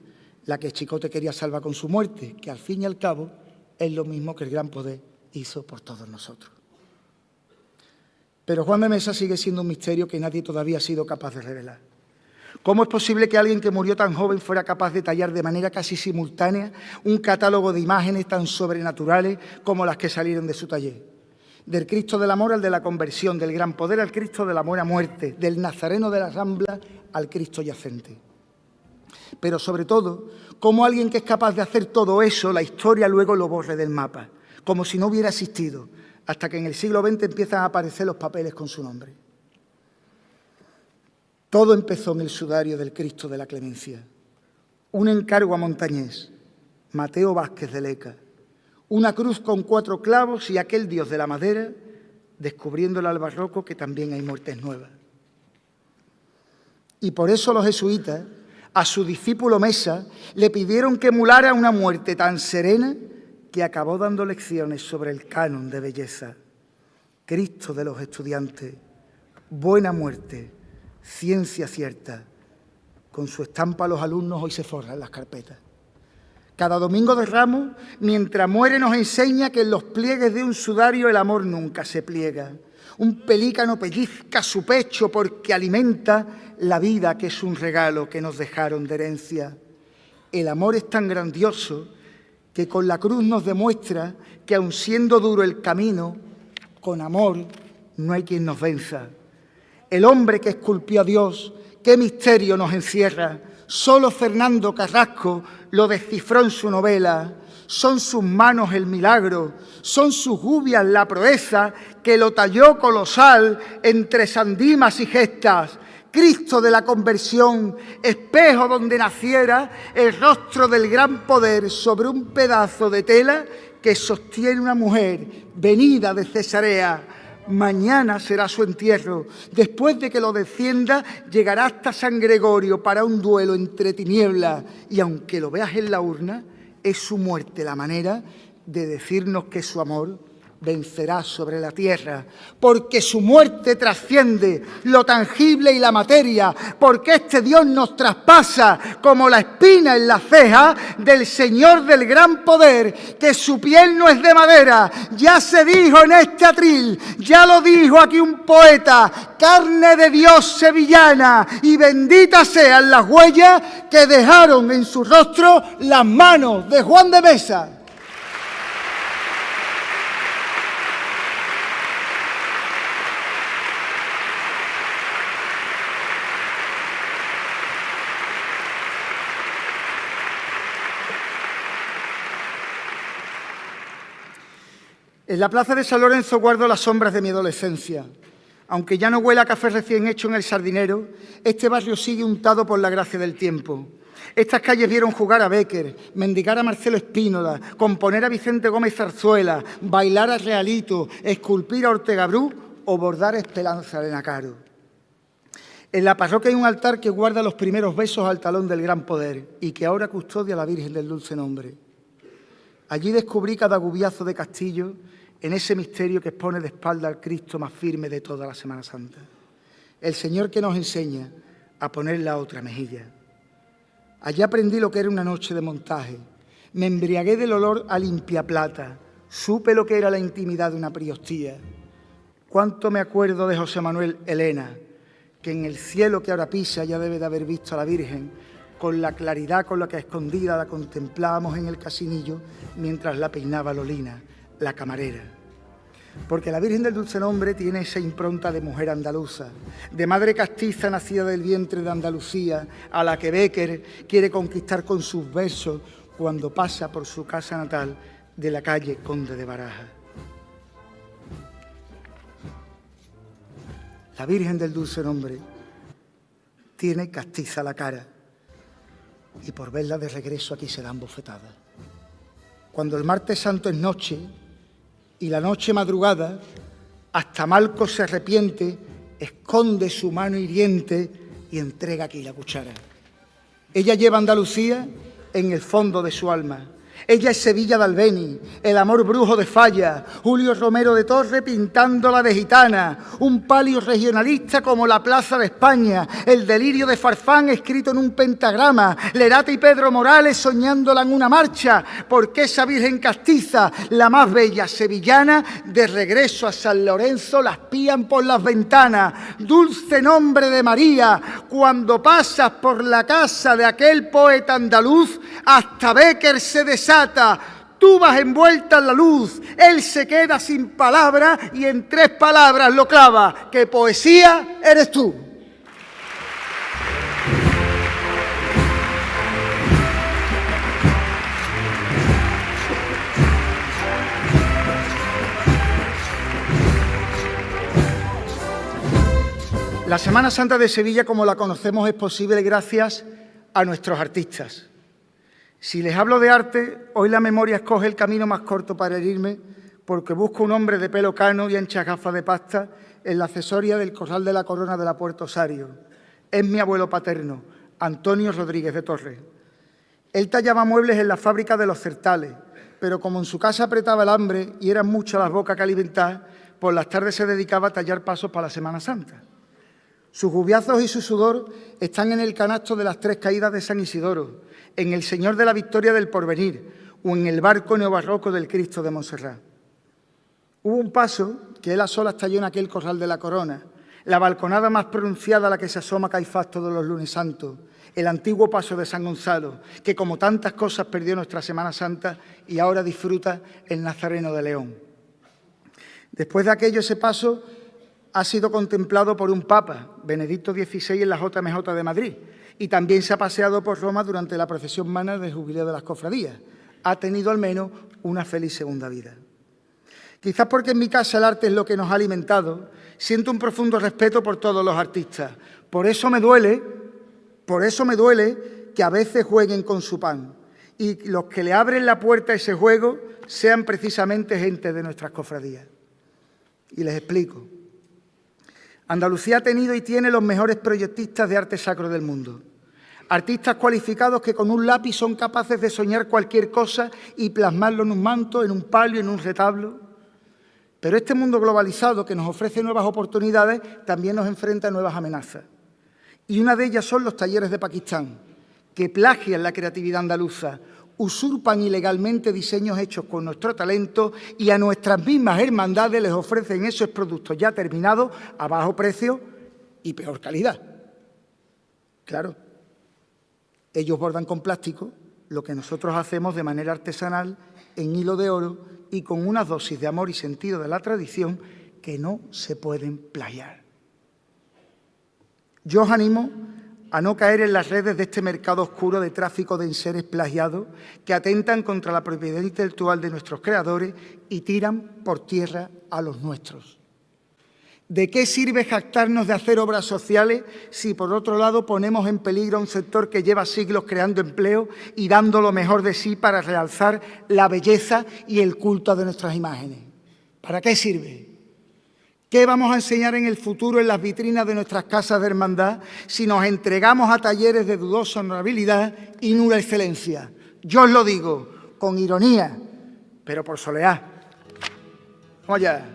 la que Chicote quería salvar con su muerte, que al fin y al cabo es lo mismo que el Gran Poder hizo por todos nosotros. Pero Juan de Mesa sigue siendo un misterio que nadie todavía ha sido capaz de revelar. ¿Cómo es posible que alguien que murió tan joven fuera capaz de tallar de manera casi simultánea un catálogo de imágenes tan sobrenaturales como las que salieron de su taller? Del Cristo del amor al de la conversión, del Gran Poder al Cristo de la buena muerte, del Nazareno de la Rambla al Cristo yacente. Pero sobre todo, cómo alguien que es capaz de hacer todo eso, la historia luego lo borre del mapa, como si no hubiera existido, hasta que en el siglo XX empiezan a aparecer los papeles con su nombre. Todo empezó en el sudario del Cristo de la Clemencia. Un encargo a Montañés, Mateo Vázquez de Leca, una cruz con 4 clavos y aquel Dios de la madera, descubriéndole al barroco que también hay muertes nuevas. Y por eso los jesuitas, a su discípulo Mesa, le pidieron que emulara una muerte tan serena que acabó dando lecciones sobre el canon de belleza. Cristo de los estudiantes, buena muerte, ciencia cierta. Con su estampa los alumnos hoy se forran las carpetas. Cada domingo de Ramos, mientras muere, nos enseña que en los pliegues de un sudario el amor nunca se pliega. Un pelícano pellizca su pecho porque alimenta la vida, que es un regalo que nos dejaron de herencia. El amor es tan grandioso que con la cruz nos demuestra que aun siendo duro el camino, con amor no hay quien nos venza. El hombre que esculpió a Dios, qué misterio nos encierra. Solo Fernando Carrasco lo descifró en su novela. Son sus manos el milagro, son sus gubias la proeza que lo talló colosal entre sandimas y gestas. Cristo de la conversión, espejo donde naciera el rostro del Gran Poder sobre un pedazo de tela que sostiene una mujer venida de Cesarea. Mañana será su entierro. Después de que lo descienda, llegará hasta San Gregorio para un duelo entre tinieblas. Y aunque lo veas en la urna, es su muerte la manera de decirnos que su amor vencerá sobre la tierra, porque su muerte trasciende lo tangible y la materia, porque este Dios nos traspasa como la espina en la ceja del Señor del Gran Poder, que su piel no es de madera. Ya se dijo en este atril, ya lo dijo aquí un poeta, carne de Dios sevillana, y benditas sean las huellas que dejaron en su rostro las manos de Juan de Mesa. En la plaza de San Lorenzo guardo las sombras de mi adolescencia. Aunque ya no huela a café recién hecho en el Sardinero, este barrio sigue untado por la gracia del tiempo. Estas calles vieron jugar a Bécquer, mendigar a Marcelo Espínola, componer a Vicente Gómez Zarzuela, bailar a Realito, esculpir a Ortega Bru o bordar a Esperanza Elena Caro. En la parroquia hay un altar que guarda los primeros besos al talón del gran poder y que ahora custodia a la Virgen del Dulce Nombre. Allí descubrí cada gubiazo de castillo en ese misterio que expone de espalda al Cristo más firme de toda la Semana Santa. El Señor que nos enseña a poner la otra mejilla. Allí aprendí lo que era una noche de montaje. Me embriagué del olor a limpia plata. Supe lo que era la intimidad de una priostía. Cuánto me acuerdo de José Manuel Elena, que en el cielo que ahora pisa ya debe de haber visto a la Virgen, con la claridad con la que a escondida la contemplábamos en el casinillo mientras la peinaba Lolina, la camarera. Porque la Virgen del Dulce Nombre tiene esa impronta de mujer andaluza, de madre castiza nacida del vientre de Andalucía, a la que Bécquer quiere conquistar con sus versos cuando pasa por su casa natal de la calle Conde de Baraja. La Virgen del Dulce Nombre tiene castiza la cara y por verla de regreso aquí se dan bofetadas. Cuando el martes santo es noche y la noche madrugada, hasta Malco se arrepiente, esconde su mano hiriente y entrega aquí la cuchara. Ella lleva Andalucía en el fondo de su alma. Ella es Sevilla de Albeni, el amor brujo de Falla, Julio Romero de Torre pintándola de gitana, un palio regionalista como la Plaza de España, el delirio de Farfán escrito en un pentagrama, Lerata y Pedro Morales soñándola en una marcha, porque esa Virgen castiza, la más bella sevillana, de regreso a San Lorenzo la espían por las ventanas. Dulce nombre de María, cuando pasas por la casa de aquel poeta andaluz, hasta Bécquer se desata. Tú vas envuelta en la luz, él se queda sin palabras y en 3 palabras lo clava, que poesía eres tú. La Semana Santa de Sevilla, como la conocemos, es posible gracias a nuestros artistas. Si les hablo de arte, hoy la memoria escoge el camino más corto para herirme, porque busco un hombre de pelo cano y anchas gafas de pasta en la accesoria del Corral de la Corona de la Puerta Osario. Es mi abuelo paterno, Antonio Rodríguez de Torres. Él tallaba muebles en la fábrica de Los Certales, pero como en su casa apretaba el hambre y eran muchas las bocas que alimentar, por las tardes se dedicaba a tallar pasos para la Semana Santa. Sus gubiazos y su sudor están en el canasto de las 3 caídas de San Isidoro, en el Señor de la Victoria del Porvenir o en el barco neobarroco del Cristo de Montserrat. Hubo un paso que él a solas talló en aquel Corral de la Corona, la balconada más pronunciada a la que se asoma Caifás todos los lunes santos, el antiguo paso de San Gonzalo, que como tantas cosas perdió nuestra Semana Santa y ahora disfruta el Nazareno de León. Después de aquello, ese paso ha sido contemplado por un papa, Benedicto XVI, en la JMJ de Madrid, y también se ha paseado por Roma durante la procesión magna del Jubileo de las Cofradías. Ha tenido al menos una feliz segunda vida. Quizás porque en mi casa el arte es lo que nos ha alimentado, siento un profundo respeto por todos los artistas. Por eso me duele que a veces jueguen con su pan y los que le abren la puerta a ese juego sean precisamente gente de nuestras cofradías. Y les explico. Andalucía ha tenido y tiene los mejores proyectistas de arte sacro del mundo. Artistas cualificados que con un lápiz son capaces de soñar cualquier cosa y plasmarlo en un manto, en un palio, en un retablo. Pero este mundo globalizado que nos ofrece nuevas oportunidades también nos enfrenta a nuevas amenazas. Y una de ellas son los talleres de Pakistán, que plagian la creatividad andaluza, usurpan ilegalmente diseños hechos con nuestro talento y a nuestras mismas hermandades les ofrecen esos productos ya terminados a bajo precio y peor calidad. Claro, ellos bordan con plástico lo que nosotros hacemos de manera artesanal en hilo de oro y con una dosis de amor y sentido de la tradición que no se pueden plagiar. Yo os animo a no caer en las redes de este mercado oscuro de tráfico de enseres plagiados que atentan contra la propiedad intelectual de nuestros creadores y tiran por tierra a los nuestros. ¿De qué sirve jactarnos de hacer obras sociales si, por otro lado, ponemos en peligro a un sector que lleva siglos creando empleo y dando lo mejor de sí para realzar la belleza y el culto de nuestras imágenes? ¿Para qué sirve? ¿Qué vamos a enseñar en el futuro en las vitrinas de nuestras casas de hermandad si nos entregamos a talleres de dudosa honorabilidad y nula excelencia? Yo os lo digo, con ironía, pero por soleá. Vamos allá.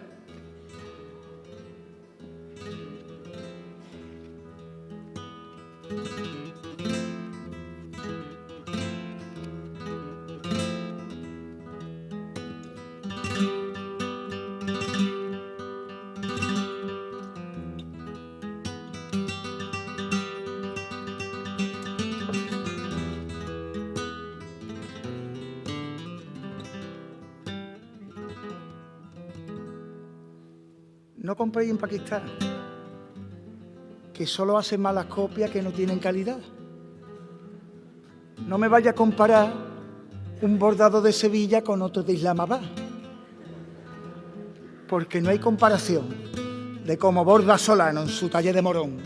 No compréis en Pakistán, que solo hacen malas copias que no tienen calidad. No me vaya a comparar un bordado de Sevilla con otro de Islamabad, porque no hay comparación de cómo borda Solano en su taller de Morón,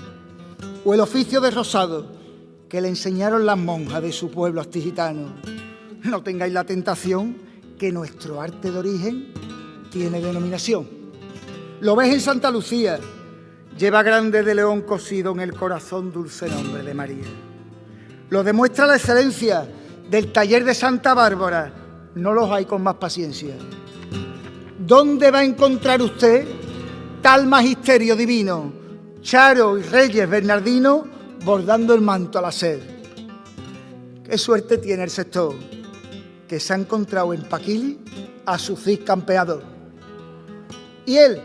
o el oficio de rosado que le enseñaron las monjas de su pueblo astigitano. No tengáis la tentación que nuestro arte de origen tiene denominación. Lo ves en Santa Lucía, lleva grande de león cosido en el corazón dulce nombre de María. Lo demuestra la excelencia del taller de Santa Bárbara, no los hay con más paciencia. ¿Dónde va a encontrar usted tal magisterio divino, Charo y Reyes Bernardino bordando el manto a la sed? Qué suerte tiene el sector, que se ha encontrado en Paquili a su Cid campeador. Y él,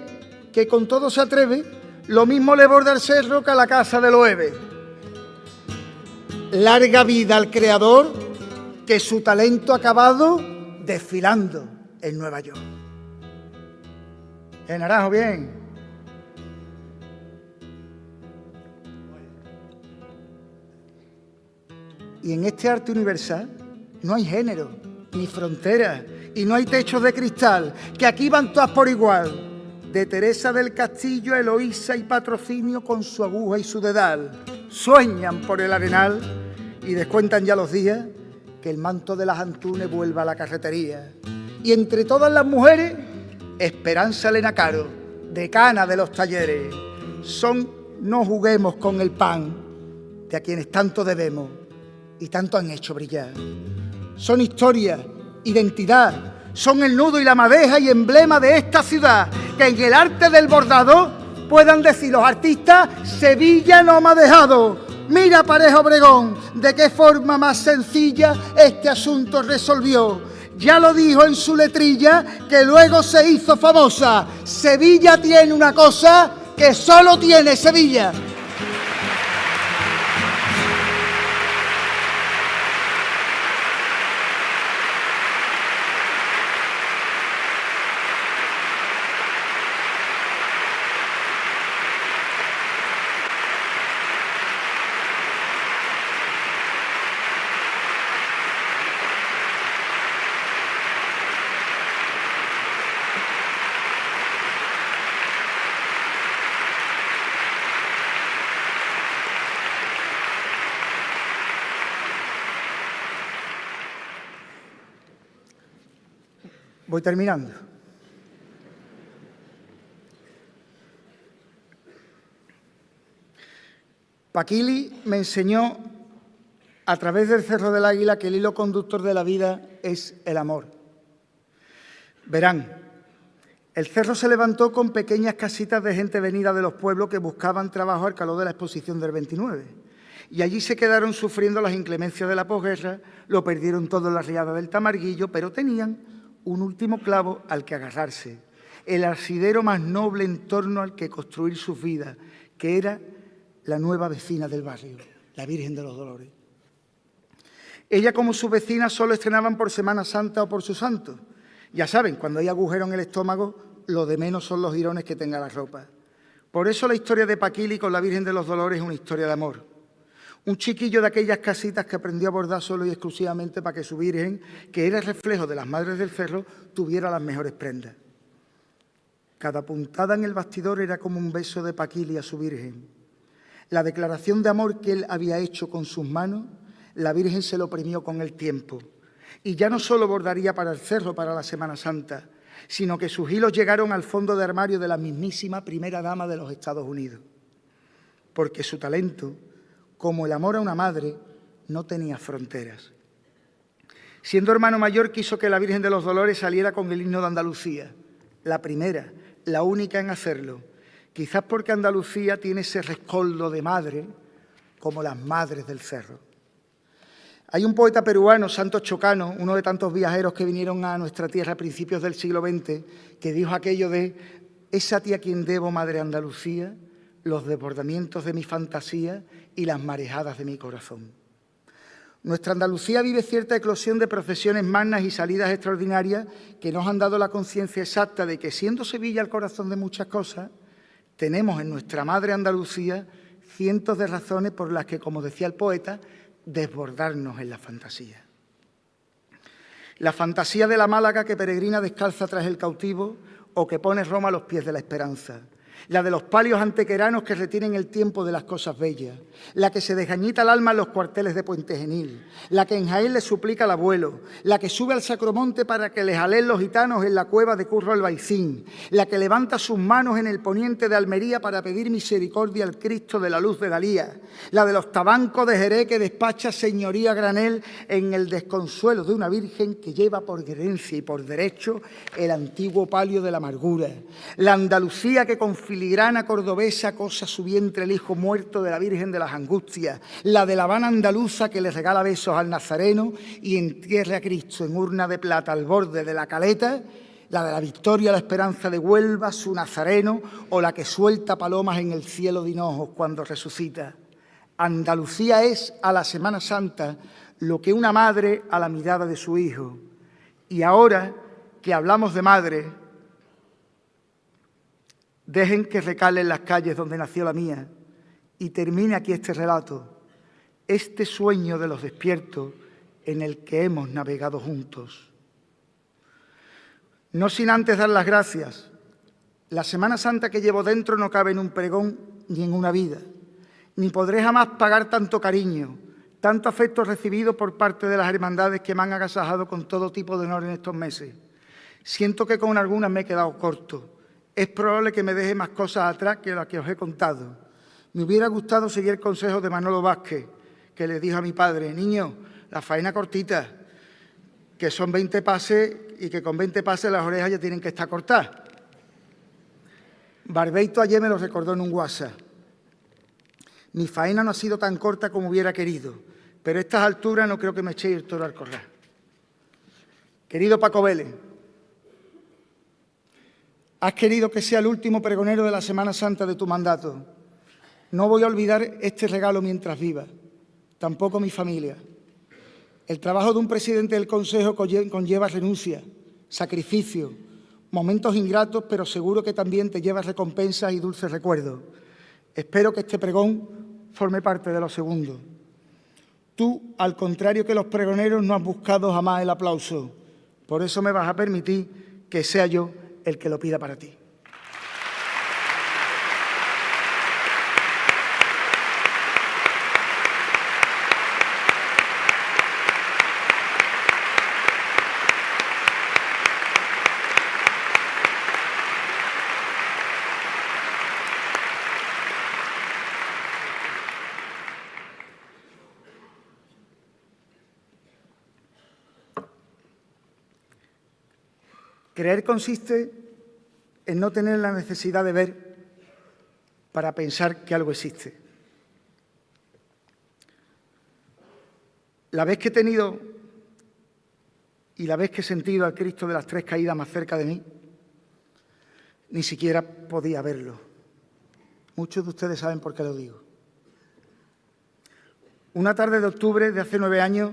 que con todo se atreve, lo mismo le borda el cerro que a la casa de Loewe. Larga vida al creador, que su talento ha acabado desfilando en Nueva York. Naranjo, bien. Y en este arte universal no hay género, ni fronteras, y no hay techos de cristal, que aquí van todas por igual. De Teresa del Castillo, Eloísa y Patrocinio con su aguja y su dedal. Sueñan por el arenal y descuentan ya los días que el manto de las Antunes vuelva a la carretería. Y entre todas las mujeres, Esperanza Elena Caro, decana de los talleres. Son no juguemos con el pan de a quienes tanto debemos y tanto han hecho brillar. Son historia, identidad, son el nudo y la madeja y emblema de esta ciudad, que en el arte del bordado puedan decir los artistas: Sevilla no me ha dejado. Mira Pareja Obregón, de qué forma más sencilla este asunto resolvió. Ya lo dijo en su letrilla, que luego se hizo famosa: Sevilla tiene una cosa que solo tiene Sevilla. Voy terminando. Paquili me enseñó a través del Cerro del Águila que el hilo conductor de la vida es el amor. Verán, el cerro se levantó con pequeñas casitas de gente venida de los pueblos que buscaban trabajo al calor de la exposición del 29. Y allí se quedaron sufriendo las inclemencias de la posguerra, lo perdieron todo en la riada del Tamarguillo, pero tenían un último clavo al que agarrarse, el asidero más noble en torno al que construir sus vidas, que era la nueva vecina del barrio, la Virgen de los Dolores. Ella como su vecina solo estrenaban por Semana Santa o por su santo. Ya saben, cuando hay agujero en el estómago, lo de menos son los jirones que tenga la ropa. Por eso la historia de Paquili con la Virgen de los Dolores es una historia de amor. Un chiquillo de aquellas casitas que aprendió a bordar solo y exclusivamente para que su Virgen, que era el reflejo de las Madres del Cerro, tuviera las mejores prendas. Cada puntada en el bastidor era como un beso de Paquili a su Virgen. La declaración de amor que él había hecho con sus manos, la Virgen se lo premió con el tiempo. Y ya no solo bordaría para el Cerro, para la Semana Santa, sino que sus hilos llegaron al fondo de armario de la mismísima primera dama de los Estados Unidos. Porque su talento, como el amor a una madre, no tenía fronteras. Siendo hermano mayor, quiso que la Virgen de los Dolores saliera con el himno de Andalucía, la primera, la única en hacerlo, quizás porque Andalucía tiene ese rescoldo de madre como las madres del Cerro. Hay un poeta peruano, Santos Chocano, uno de tantos viajeros que vinieron a nuestra tierra a principios del siglo XX, que dijo aquello de «Es a ti a quien debo, Madre Andalucía, los desbordamientos de mi fantasía y las marejadas de mi corazón». Nuestra Andalucía vive cierta eclosión de procesiones magnas y salidas extraordinarias que nos han dado la conciencia exacta de que, siendo Sevilla el corazón de muchas cosas, tenemos en nuestra madre Andalucía cientos de razones por las que, como decía el poeta, desbordarnos en la fantasía. La fantasía de la Málaga que peregrina descalza tras el cautivo o que pone Roma a los pies de la esperanza. La de los palios antequeranos que retienen el tiempo de las cosas bellas, la que se desgañita el alma en los cuarteles de Puente Genil, la que en Jaén le suplica al abuelo, la que sube al Sacromonte para que les jaleen los gitanos en la cueva de Curro Albaicín, la que levanta sus manos en el poniente de Almería para pedir misericordia al Cristo de la luz de Dalía, la de los tabancos de Jerez que despacha señoría granel en el desconsuelo de una virgen que lleva por herencia y por derecho el antiguo palio de la amargura, la Andalucía que con filigrana cordobesa cosa su vientre el hijo muerto de la Virgen de las Angustias, la de la Habana andaluza que le regala besos al Nazareno y entierra a Cristo en urna de plata al borde de la caleta, la de la Victoria, la Esperanza de Huelva, su Nazareno, o la que suelta palomas en el cielo de Hinojos cuando resucita. Andalucía es a la Semana Santa lo que una madre a la mirada de su hijo. Y ahora que hablamos de madre, dejen que recalen las calles donde nació la mía y termine aquí este relato, este sueño de los despiertos en el que hemos navegado juntos. No sin antes dar las gracias. La Semana Santa que llevo dentro no cabe en un pregón ni en una vida, ni podré jamás pagar tanto cariño, tanto afecto recibido por parte de las hermandades que me han agasajado con todo tipo de honor en estos meses. Siento que con algunas me he quedado corto. Es probable que me deje más cosas atrás que las que os he contado. Me hubiera gustado seguir el consejo de Manolo Vázquez, que le dijo a mi padre: niño, la faena cortita, que son 20 pases y que con 20 pases las orejas ya tienen que estar cortadas. Barbeito ayer me lo recordó en un WhatsApp. Mi faena no ha sido tan corta como hubiera querido, pero a estas alturas no creo que me echéis el toro al corral. Querido Paco Vélez, has querido que sea el último pregonero de la Semana Santa de tu mandato. No voy a olvidar este regalo mientras viva, tampoco mi familia. El trabajo de un presidente del Consejo conlleva renuncia, sacrificio, momentos ingratos, pero seguro que también te lleva recompensas y dulces recuerdos. Espero que este pregón forme parte de lo segundo. Tú, al contrario que los pregoneros, no has buscado jamás el aplauso. Por eso me vas a permitir que sea yo el que lo pida para ti. Creer consiste en no tener la necesidad de ver para pensar que algo existe. La vez que he tenido y la vez que he sentido al Cristo de las Tres Caídas más cerca de mí, ni siquiera podía verlo. Muchos de ustedes saben por qué lo digo. Una tarde de octubre de hace 9 años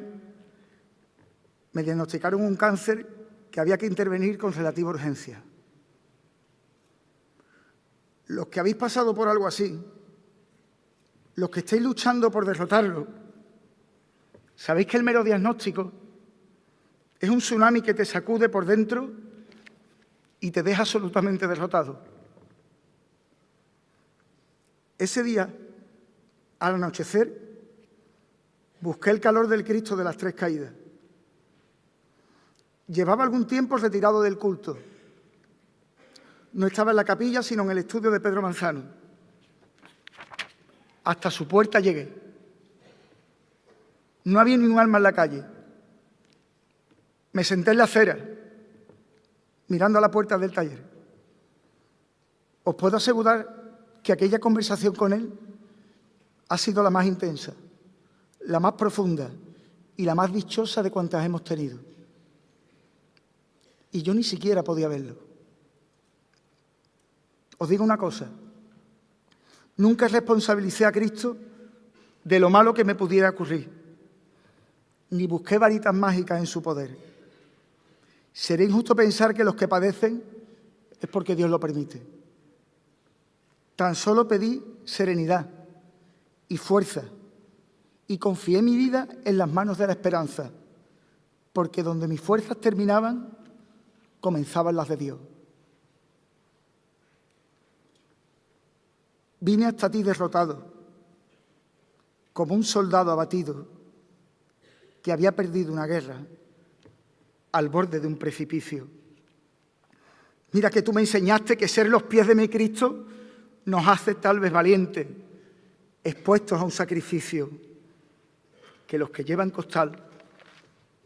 me diagnosticaron un cáncer que había que intervenir con relativa urgencia. Los que habéis pasado por algo así, los que estéis luchando por derrotarlo, sabéis que el mero diagnóstico es un tsunami que te sacude por dentro y te deja absolutamente derrotado. Ese día, al anochecer, busqué el calor del Cristo de las Tres Caídas. Llevaba algún tiempo retirado del culto. No estaba en la capilla, sino en el estudio de Pedro Manzano. Hasta su puerta llegué. No había ni un alma en la calle. Me senté en la acera, mirando a la puerta del taller. Os puedo asegurar que aquella conversación con él ha sido la más intensa, la más profunda y la más dichosa de cuantas hemos tenido. Y yo ni siquiera podía verlo. Os digo una cosa, nunca responsabilicé a Cristo de lo malo que me pudiera ocurrir, ni busqué varitas mágicas en su poder. Sería injusto pensar que los que padecen es porque Dios lo permite. Tan solo pedí serenidad y fuerza y confié mi vida en las manos de la esperanza, porque donde mis fuerzas terminaban, comenzaban las de Dios. Vine hasta ti derrotado, como un soldado abatido que había perdido una guerra al borde de un precipicio. Mira que tú me enseñaste que ser los pies de mi Cristo nos hace tal vez valientes, expuestos a un sacrificio, que los que llevan costal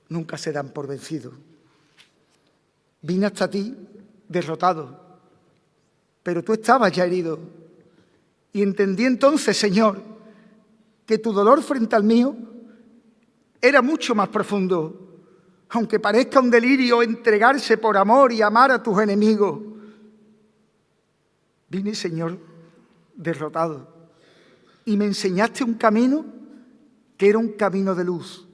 nunca se dan por vencidos. Vine hasta ti derrotado, pero tú estabas ya herido. Y entendí entonces, Señor, que tu dolor frente al mío era mucho más profundo, aunque parezca un delirio entregarse por amor y amar a tus enemigos. Vine, Señor, derrotado, y me enseñaste un camino que era un camino de luz.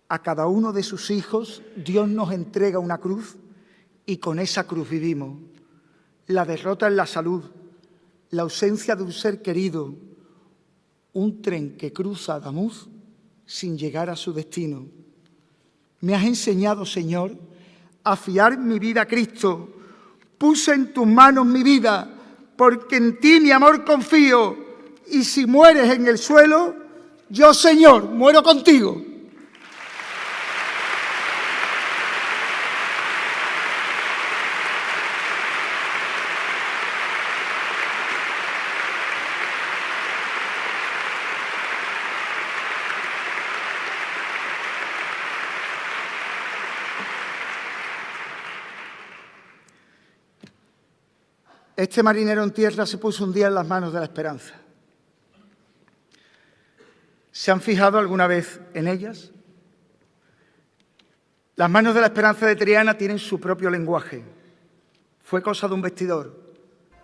A cada uno de sus hijos Dios nos entrega una cruz y con esa cruz vivimos. La derrota en la salud, la ausencia de un ser querido, un tren que cruza Adamuz sin llegar a su destino. Me has enseñado, Señor, a fiar mi vida a Cristo. Puse en tus manos mi vida, porque en ti mi amor confío. Y si mueres en el suelo, yo, Señor, muero contigo. Este marinero en tierra se puso un día en las manos de la esperanza. ¿Se han fijado alguna vez en ellas? Las manos de la esperanza de Triana tienen su propio lenguaje. Fue cosa de un vestidor,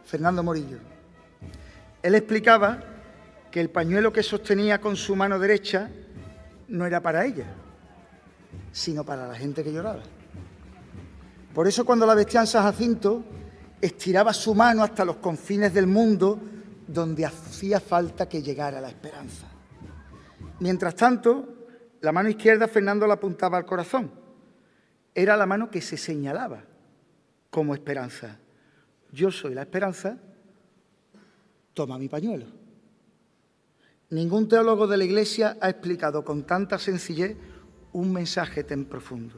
Fernando Morillo. Él explicaba que el pañuelo que sostenía con su mano derecha no era para ella, sino para la gente que lloraba. Por eso cuando la vestían San Jacinto, estiraba su mano hasta los confines del mundo donde hacía falta que llegara la esperanza. Mientras tanto, la mano izquierda Fernando la apuntaba al corazón. Era la mano que se señalaba como esperanza. Yo soy la esperanza, toma mi pañuelo. Ningún teólogo de la Iglesia ha explicado con tanta sencillez un mensaje tan profundo.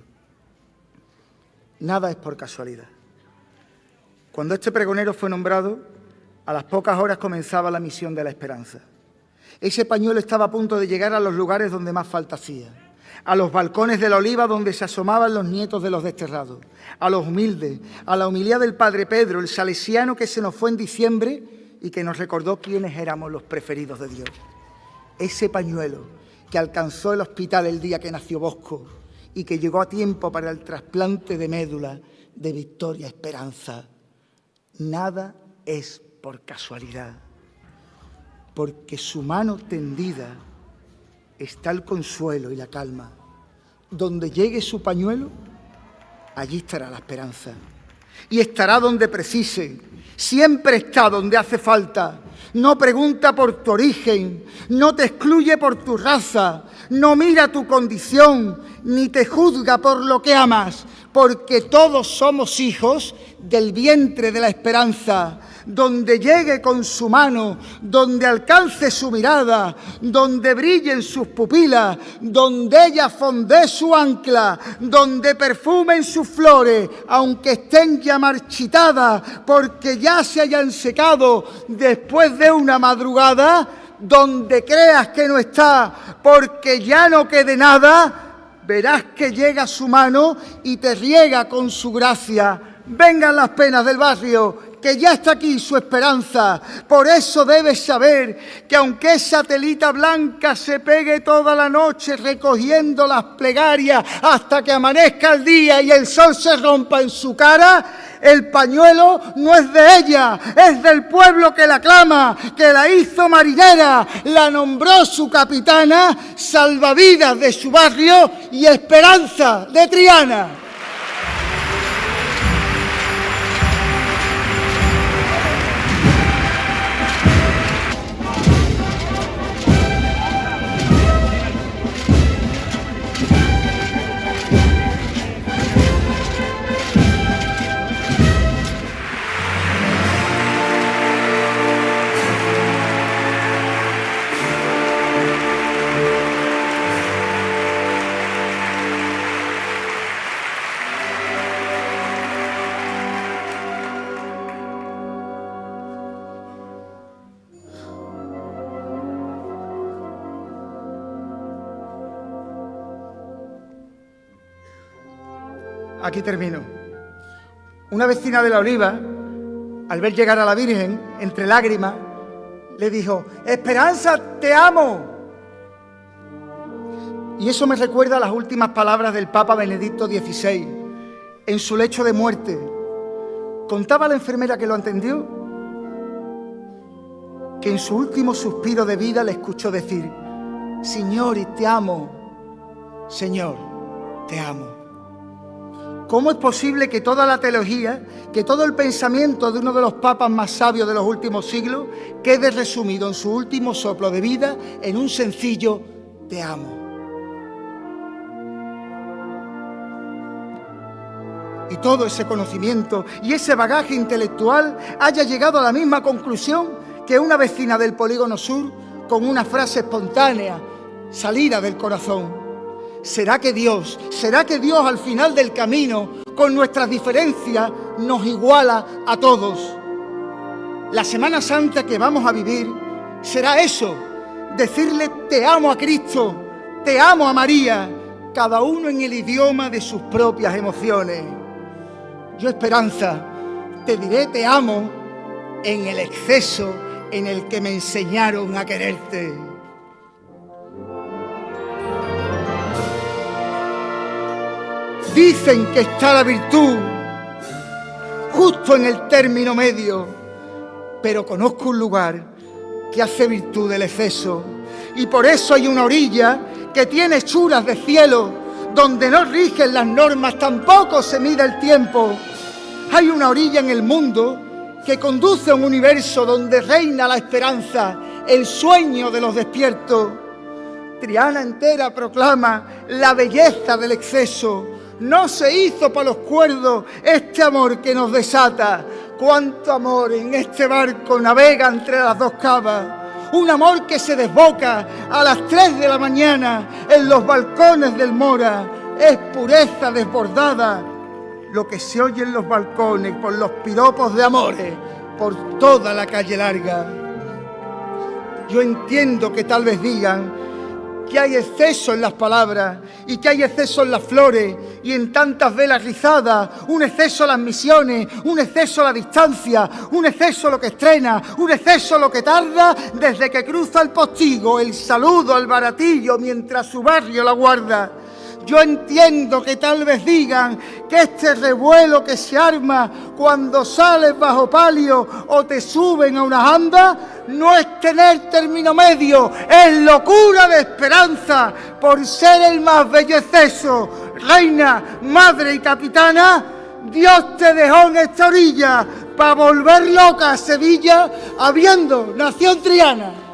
Nada es por casualidad. Cuando este pregonero fue nombrado, a las pocas horas comenzaba la misión de la esperanza. Ese pañuelo estaba a punto de llegar a los lugares donde más falta hacía, a los balcones de la Oliva donde se asomaban los nietos de los desterrados, a los humildes, a la humildad del Padre Pedro, el salesiano que se nos fue en diciembre y que nos recordó quiénes éramos los preferidos de Dios. Ese pañuelo que alcanzó el hospital el día que nació Bosco y que llegó a tiempo para el trasplante de médula de Victoria Esperanza. Nada es por casualidad, porque su mano tendida está el consuelo y la calma. Donde llegue su pañuelo, allí estará la esperanza. y estará donde precise. Siempre está donde hace falta. No pregunta por tu origen, no te excluye por tu raza, no mira tu condición, ni te juzga por lo que amas, porque todos somos hijos del vientre de la esperanza. Donde llegue con su mano, donde alcance su mirada, donde brillen sus pupilas, donde ella fondee su ancla, donde perfumen sus flores, aunque estén ya marchitadas, porque ya se hayan secado después de una madrugada, donde creas que no está, porque ya no quede nada, verás que llega su mano y te riega con su gracia. Vengan las penas del barrio, que ya está aquí su esperanza. Por eso debes saber que aunque esa telita blanca se pegue toda la noche recogiendo las plegarias hasta que amanezca el día y el sol se rompa en su cara, el pañuelo no es de ella, es del pueblo que la clama, que la hizo marinera, la nombró su capitana, salvavidas de su barrio y esperanza de Triana. Aquí termino. Una vecina de La Oliva, al ver llegar a la Virgen, entre lágrimas, le dijo: «Esperanza, te amo». Y eso me recuerda a las últimas palabras del Papa Benedicto XVI, en su lecho de muerte. Contaba la enfermera que lo atendió, que en su último suspiro de vida le escuchó decir: «Signore, te amo, Señor, te amo». ¿Cómo es posible que toda la teología, que todo el pensamiento de uno de los papas más sabios de los últimos siglos quede resumido en su último soplo de vida en un sencillo «te amo»? Y todo ese conocimiento y ese bagaje intelectual haya llegado a la misma conclusión que una vecina del Polígono Sur con una frase espontánea, salida del corazón. ¿Será que Dios al final del camino, con nuestras diferencias, nos iguala a todos? La Semana Santa que vamos a vivir será eso, decirle te amo a Cristo, te amo a María, cada uno en el idioma de sus propias emociones. Yo, Esperanza, te diré te amo en el exceso en el que me enseñaron a quererte. Dicen que está la virtud justo en el término medio, pero conozco un lugar que hace virtud del exceso, y por eso hay una orilla que tiene hechuras de cielo, donde no rigen las normas, tampoco se mide el tiempo. Hay una orilla en el mundo que conduce a un universo donde reina la esperanza, el sueño de los despiertos. Triana entera proclama la belleza del exceso. No se hizo para los cuerdos este amor que nos desata. Cuánto amor en este barco navega entre las dos cavas. Un amor que se desboca a las 3 de la mañana en los balcones del Mora. Es pureza desbordada lo que se oye en los balcones por los piropos de amores por toda la calle larga. Yo entiendo que tal vez digan que hay exceso en las palabras y que hay exceso en las flores y en tantas velas rizadas, un exceso a las misiones, un exceso a la distancia, un exceso a lo que estrena, un exceso a lo que tarda desde que cruza el postigo, el saludo al baratillo mientras su barrio la guarda. Yo entiendo que tal vez digan que este revuelo que se arma cuando sales bajo palio o te suben a una anda no es tener término medio, es locura de esperanza por ser el más bello exceso. Reina, madre y capitana, Dios te dejó en esta orilla para volver loca a Sevilla, habiendo nación Triana.